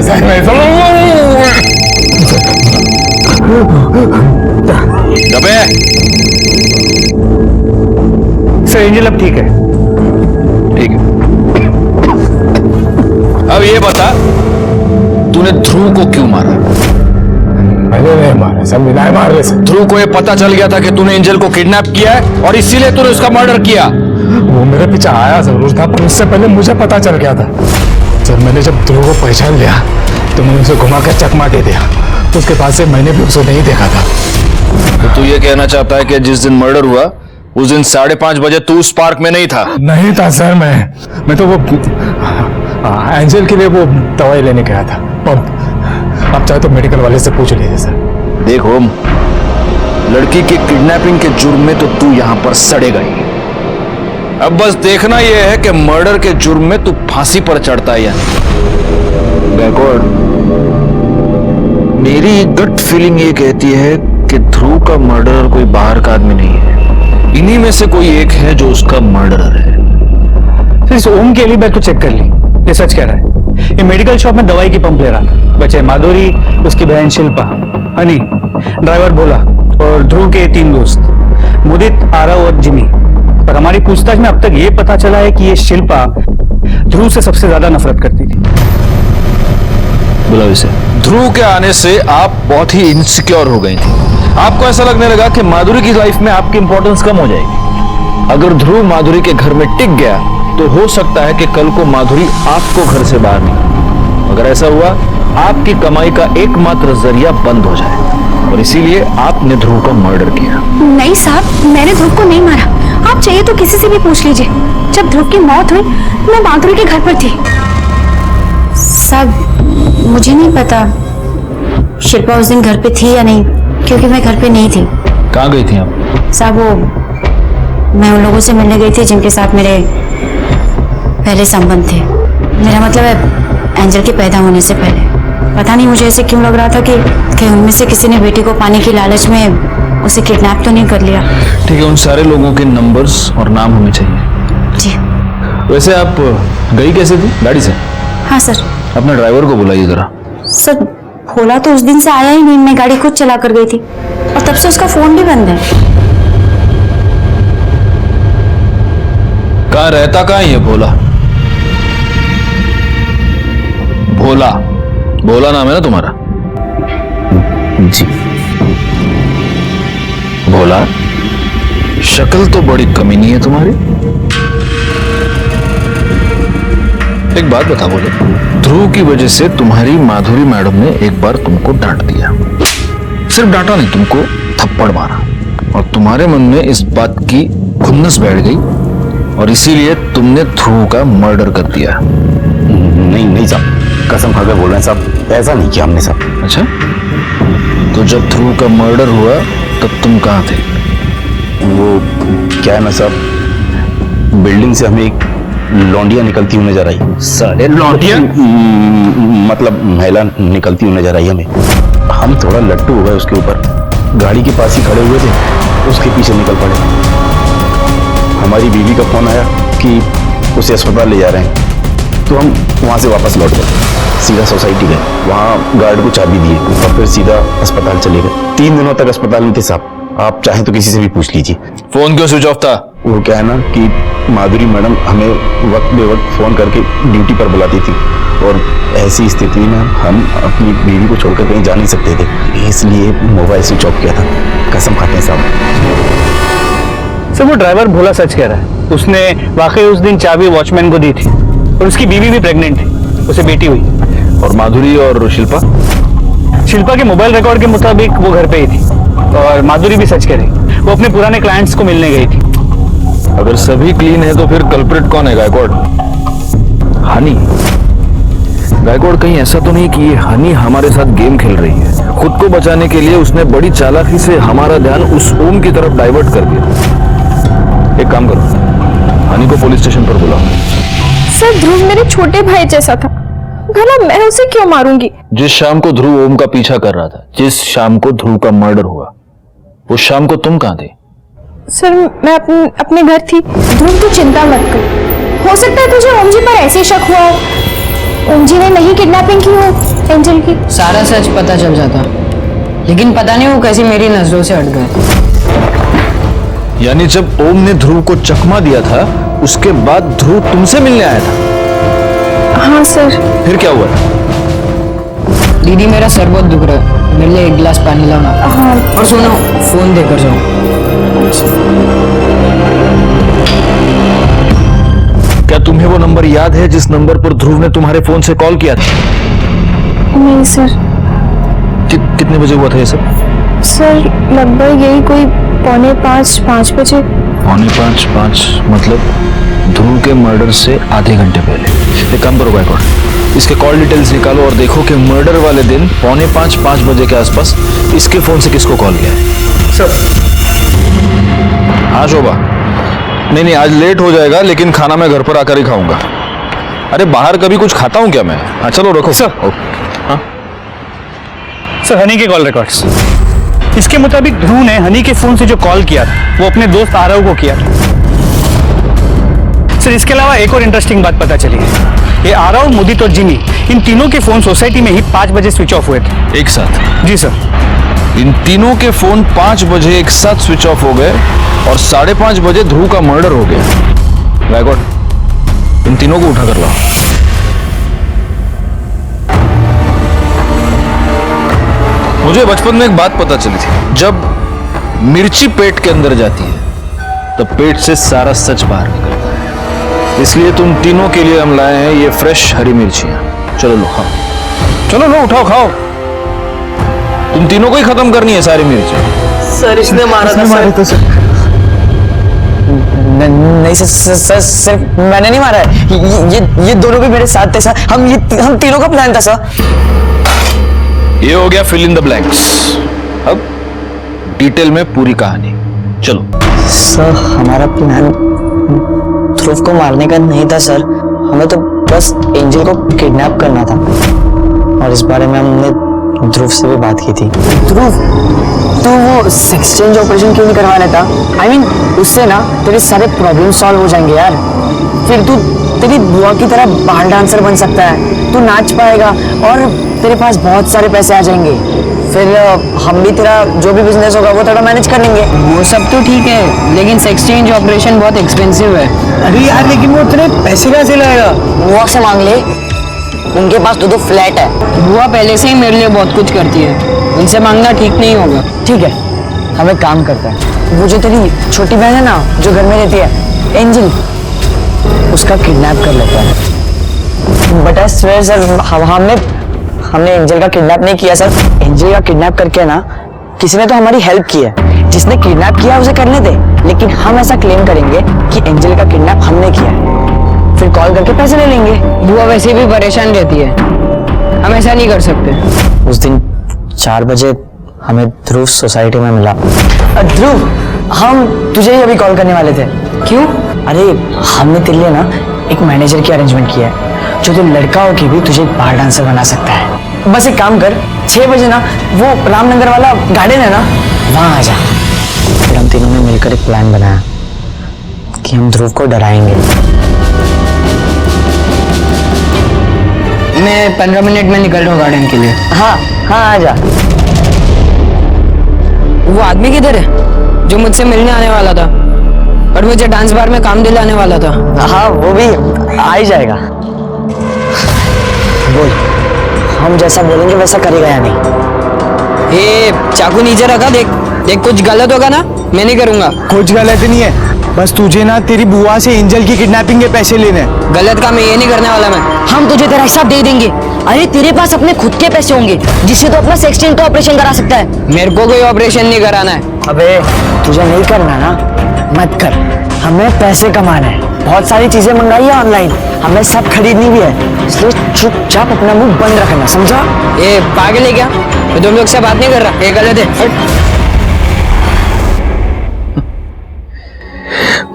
दबे। सर एंजल अब ठीक है। ठीक है, अब ये बता तूने ध्रुव को क्यों मारा? मैंने नहीं मारा सर, बिना मार रहे सर। ध्रुव को ये पता चल गया था कि तूने एंजल को किडनैप किया है और इसीलिए तूने उसका मर्डर किया। वो मेरे पीछे आया जरूर था, पर उससे पहले मुझे पता चल गया था सर। मैंने जब ध्रुव को पहचान लिया तो मैंने उसे घुमा कर चकमा दे दिया। उसके बाद से मैंने भी उसे नहीं देखा था। तो तू ये कहना चाहता है कि जिस दिन मर्डर हुआ उस दिन 5:30 बजे तू उस पार्क में नहीं था? नहीं था सर, मैं तो वो एंजल के लिए वो दवाई लेने गया था। आप चाहे तो मेडिकल वाले से पूछ लीजिए सर। देखो, लड़की की किडनैपिंग के जुर्म में तो तू यहां पर सड़ेगा ही। अब बस देखना यह है कि मर्डर के जुर्म में तू फांसी पर चढ़ता है या नहीं। बैकवर्ड, मेरी गट फीलिंग ये कहती है कि ध्रुव का मर्डरर कोई बाहर का आदमी नहीं है, इन्हीं में से कोई एक है जो उसका मर्डरर है। इस ओम के लिए बैग तो चेक कर ली, ये सच कह रहा है। ये मेडिकल शॉप में दवाई की पंप ले रहा था। बचे माधुरी, उसकी बहन शिल्पा, हनी, ड्राइवर भोला और ध्रुव के 3 दोस्त मुदित, आरव और जिमी। पर हमारी पूछताछ में अब तक ये पता चला है कि ये शिल्पा ध्रुव से सबसे ज्यादा नफरत करती थी। बुलाओ इसे। ध्रुव के आने से आप बहुत ही इनसिक्योर हो गई थी। आपको ऐसा लगने लगा कि माधुरी की लाइफ में आपकी इंपॉर्टेंस कम हो जाएगी। अगर ध्रुव माधुरी के घर में टिक गया तो हो सकता है कि कल को माधुरी आपको घर से बाहर निकाले। अगर ऐसा हुआ, आपकी कमाई का एकमात्र जरिया बंद हो जाए और इसीलिए आपने ध्रुव का मर्डर किया। नहीं साहब, मैंने ध्रुव को नहीं मारा। आप चाहिए तो किसी से भी पूछ लीजिए। जब ध्रुव की मौत हुई मैं माधुरी के घर पर थी। साहब मुझे नहीं पता शिल्पा उस दिन घर पे थी या नहीं, क्योंकि मैं घर पे नहीं थी। कहाँ गई थी आप? साहब वो मैं उन लोगों से मिलने गई थी जिनके साथ मेरे पहले संबंध थे। मेरा मतलब है एंजल के पैदा होने से पहले। पता नहीं मुझे ऐसे क्यों लग रहा था कि उनमें से किसी ने बेटी को पाने की लालच में उसे किडनैप तो नहीं कर लिया। ठीक है, उन सारे लोगों के नंबर्स और नाम हमें चाहिए। जी। वैसे आप गई कैसे थी? गाड़ी से? हाँ सर। अपने ड्राइवर को बुलाइए जरा। सर भोला तो उस दिन से आया ही नहीं, मैं गाड़ी खुद चला कर गई थी और तब से उसका फोन भी बंद है। कहाँ रहता, कहाँ है ये भोला? भोला, भोला नाम है ना तुम्हारा? जी। भोला, शक्ल तो बड़ी कमीनी है तुम्हारी। एक बात बता बोले, ध्रुव की वजह से तुम्हारी माधुरी मैडम ने एक बार तुमको डांट दिया। सिर्फ डांटा नहीं, तुमको थप्पड़ मारा और तुम्हारे मन में इस बात की खुन्नस बैठ गई और इसीलिए तुमने ध्रुव का मर्डर कर दिया। नहीं साहब, कसम खाकर बोल रहे हैं साहब, ऐसा नहीं किया हमने साहब। अच्छा, तो जब ध्रुव का मर्डर हुआ तब तुम कहाँ थे? वो क्या है ना साहब, बिल्डिंग से हमें एक लौंडिया निकलती हुई नजर आई। साले लौंडिया? मतलब महिला निकलती हुई नजर आई हमें। हम थोड़ा लट्टू हो गए उसके ऊपर, गाड़ी के पास ही खड़े हुए थे, उसके पीछे निकल पड़े। हमारी बीवी का फोन आया कि उसे अस्पताल ले जा रहे हैं, तो हम वहाँ से वापस लौट गए, सीधा सोसाइटी गए, वहाँ गार्ड को चाबी दी और फिर सीधा अस्पताल चले गए। 3 दिनों तक अस्पताल में थे साहब, आप चाहें तो किसी से भी पूछ लीजिए। फोन क्यों स्विच ऑफ था? वो क्या है ना कि माधुरी मैडम हमें वक्त बे वक्त फोन करके ड्यूटी पर बुलाती थी और ऐसी स्थिति में हम अपनी बीवी को छोड़कर कहीं जा नहीं सकते थे, इसलिए मोबाइल स्विच ऑफ किया था। कसम खाते हैं साहब। सर वो ड्राइवर भोला सच कह रहा है। उसने वाकई उस दिन चाबी वॉचमैन को दी थी और उसकी बीवी भी प्रेग्नेंट थी, उसे बेटी हुई। और माधुरी और शिल्पा? शिल्पा के मोबाइल रिकॉर्ड के मुताबिक वो घर पे ही थी और माधुरी भी सच कह रही, वो अपने पुराने क्लाइंट्स को मिलने गई थी। अगर सभी क्लीन है तो फिर कल्प्रिट कौन है गायकवाड़? हनी। गायकवाड़ कहीं ऐसा तो नहीं कि ये हनी हमारे साथ गेम खेल रही है? खुद को बचाने के लिए उसने बड़ी चालाकी से हमारा ध्यान उस ओम की तरफ डाइवर्ट कर दिया। एक काम करो, हनी को पुलिस स्टेशन पर बुलाओ। सर ध्रुव मेरे छोटे भाई जैसा था, भला मैं उसे क्यों मारूंगी? जिस शाम को ध्रुव ओम का पीछा कर रहा था, जिस शाम को ध्रुव का मर्डर हुआ, उस शाम को तुम कहां थे? सर मैं अपने घर थी। ध्रुव तू चिंता मत कर, हो सकता है तुझे ओम जी पर ऐसे शक हुआ हो, ओम जी ने नहीं किडनैपिंग की हो एंजल की। सारा सच पता चल जाता, लेकिन पता नहीं वो कैसे मेरी नजरों से हट गए। यानी जब ओम ने ध्रुव को चकमा दिया था, उसके बाद ध्रुव तुमसे मिलने आया था? हाँ सर। फिर क्या हुआ? दीदी मेरा सर बहुत दुख रहा है, मेरे लिए एक गिलास पानी लाना। हाँ। और सुनो, फोन देकर जाओ। क्या तुम्हें वो नंबर याद है जिस नंबर पर ध्रुव ने तुम्हारे फोन से कॉल किया था? नहीं सर। कितने बजे हुआ था ये सब? सर लगभग यही कोई 4:45 बजे। 4:45 मतलब ध्रुव के मर्डर से आधे घंटे पहले। एक काम करो गायकवाड़, इसके कॉल डिटेल्स निकालो और देखो कि मर्डर वाले दिन 4:45 बजे के आसपास इसके फोन से किसको कॉल किया है। सर। हाँ शोभा। नहीं आज लेट हो जाएगा, लेकिन खाना मैं घर पर आकर ही खाऊंगा। अरे बाहर कभी कुछ खाता हूँ क्या मैं? हाँ चलो रखो सर। हाँ सर हनी के कॉल रिकॉर्ड्स, इसके मुताबिक ध्रुव ने हनी के फोन से जो कॉल किया था वो अपने दोस्त आरव को किया था। सर इसके अलावा एक और इंटरेस्टिंग बात पता चली है, ये आरव, मुदित और जिमी, इन तीनों के फोन सोसाइटी में ही 5 बजे स्विच ऑफ हुए थे एक साथ। जी सर। इन तीनों के फोन 5 बजे एक साथ स्विच ऑफ हो गए और 5:30 बजे ध्रुव का मर्डर हो गया। गायकवाड़, इन तीनों को उठा कर लाओ। मुझे बचपन में एक बात पता चली थी, जब मिर्ची पेट के अंदर जाती है तब पेट से सारा सच बाहर निकलता है। इसलिए तुम तीनों के लिए हम लाए हैं ये फ्रेश हरी मिर्चियां। चलो लो खाओ, चलो लो उठाओ खाओ। तुम तीनों को ही खत्म करनी है सारी मिर्ची। सर इसने मारा था सर। नहीं सर, मैंने नहीं मारा है, ये दोनों भी मेरे साथ थे सर। हम तीनों का प्लान था सर। ये हो गया फिल इन द ब्लैंक्स। अब डिटेल में पूरी कहानी। चलो सर हमारा प्लान ध्रुव को मारने का नहीं था सर, हमें तो बस एंजल को किडनैप करना था, और इस बारे में हमने ध्रुव से भी बात की थी। ध्रुव तो वो सेक्स चेंज ऑपरेशन क्यों नहीं करवा लेता? I mean, उससे ना तेरे सारे प्रॉब्लम सॉल्व हो जाएंगे यार। फिर तू तेरी बुआ की तरह बार डांसर बन सकता है, तू नाच पाएगा और तेरे पास बहुत सारे पैसे आ जाएंगे। फिर हम भी तेरा जो भी बिजनेस होगा वो थोड़ा मैनेज कर लेंगे। वो सब तो ठीक है, लेकिन सेक्स चेंज ऑपरेशन बहुत एक्सपेंसिव है। अरे यार लेकिन वो इतने पैसे कहाँ से लाएगा? बुआ से मांग ले, उनके पास 2 फ्लैट है। बुआ पहले से ही मेरे लिए बहुत कुछ करती है, उनसे मांगना ठीक नहीं होगा। ठीक है, हम एक काम करते हैं, वो जो तेरी छोटी बहन है ना जो घर में रहती है, एंजल, उसका किडनैप कर लेता है। बट आई स्वेयर सर, हमने एंजल का किडनैप नहीं किया सर। एंजल का किडनैप करके ना किसी ने तो हमारी हेल्प की है। जिसने किडनैप किया उसे करने दे, लेकिन हम ऐसा क्लेम करेंगे कि एंजल का किडनैप हमने किया है, फिर कॉल करके पैसे ले लेंगे। बुआ वैसे भी परेशान रहती है, हम ऐसा नहीं कर सकते। उस दिन 4 बजे हमें ध्रुव सोसाइटी में मिला। ध्रुव, हम तुझे ही अभी कॉल करने वाले थे। क्यों? अरे हमने तेरे लिए ना एक मैनेजर की अरेंजमेंट किया है, जो तो लड़का हो के भी तुझे बार डांसर बना सकता है। बस एक काम कर, 6 बजे ना वो रामनगर वाला गार्डन है ना, वहां आ जा। फिर हम तीनों ने मिलकर एक प्लान बनाया कि हम ध्रुव को डराएंगे। मैं 15 मिनट में निकल रहा हूँ गार्डन के लिए। हाँ आ जा। वो आदमी किधर है जो मुझसे मिलने आने वाला था और मुझे डांस बार में काम दिलाने वाला था? हाँ वो भी आ ही जाएगा। बोल, हम जैसा बोलेंगे वैसा करेगा या नहीं? ये चाकू नीचे रखा, देख कुछ गलत होगा ना, मैं नहीं करूंगा। कुछ गलत नहीं है, बस तुझे ना तेरी बुआ से एंजल की किडनैपिंग के पैसे लेने। गलत काम है ये नहीं करने वाला मैं। हम तुझे तेरा हिसाब दे देंगे। अरे तेरे पास अपने खुद के पैसे होंगे जिससे तो अपना सेक्स चेंज का ऑपरेशन करा सकता है। मेरे को कोई ऑपरेशन नहीं कराना है। अबे तुझे नहीं करना ना, मत कर। हमें पैसे कमाना है, बहुत सारी चीजें मंगाई है ऑनलाइन, हमें सब खरीदनी भी है, इसलिए चुपचाप अपना मुंह बंद रखना, समझा? ए पागल है क्या? मैं तुम लोग से बात नहीं कर रहा, ये गलत है।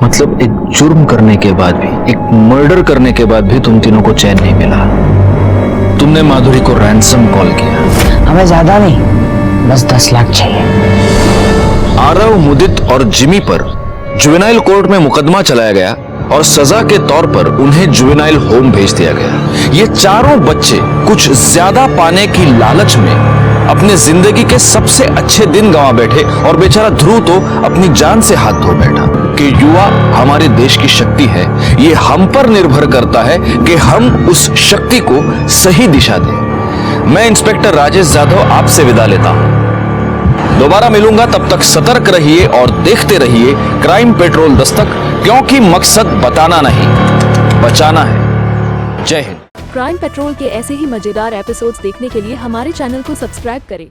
मतलब एक जुर्म करने के बाद भी, एक मर्डर करने के बाद भी तुम तीनों को चैन नहीं मिला। तुमने माधुरी को रैंसम कॉल किया। हमें ज्यादा नहीं, बस 10 लाख चाहिए। आरव, मुदित और जिमी पर जुवेनाइल कोर्ट में मुकदमा चलाया गया और सजा के तौर पर उन्हें जुवेनाइल होम भेज दिया गया। ये चारों बच्चे कुछ ज्यादा पाने की लालच में अपने जिंदगी के सबसे अच्छे दिन गंवा बैठे और बेचारा ध्रुव तो अपनी जान से हाथ धो बैठा। कि युवा हमारे देश की शक्ति है, ये हम पर निर्भर करता है कि हम उस शक्ति को सही दिशा दें। मैं इंस्पेक्टर राजेश जाधव आपसे विदा लेता हूं। दोबारा मिलूंगा, तब तक सतर्क रहिए और देखते रहिए क्राइम पेट्रोल दस्तक, क्योंकि मकसद बताना नहीं, बचाना है। जय हिंद। क्राइम पेट्रोल के ऐसे ही मजेदार एपिसोड्स देखने के लिए हमारे चैनल को सब्सक्राइब करें।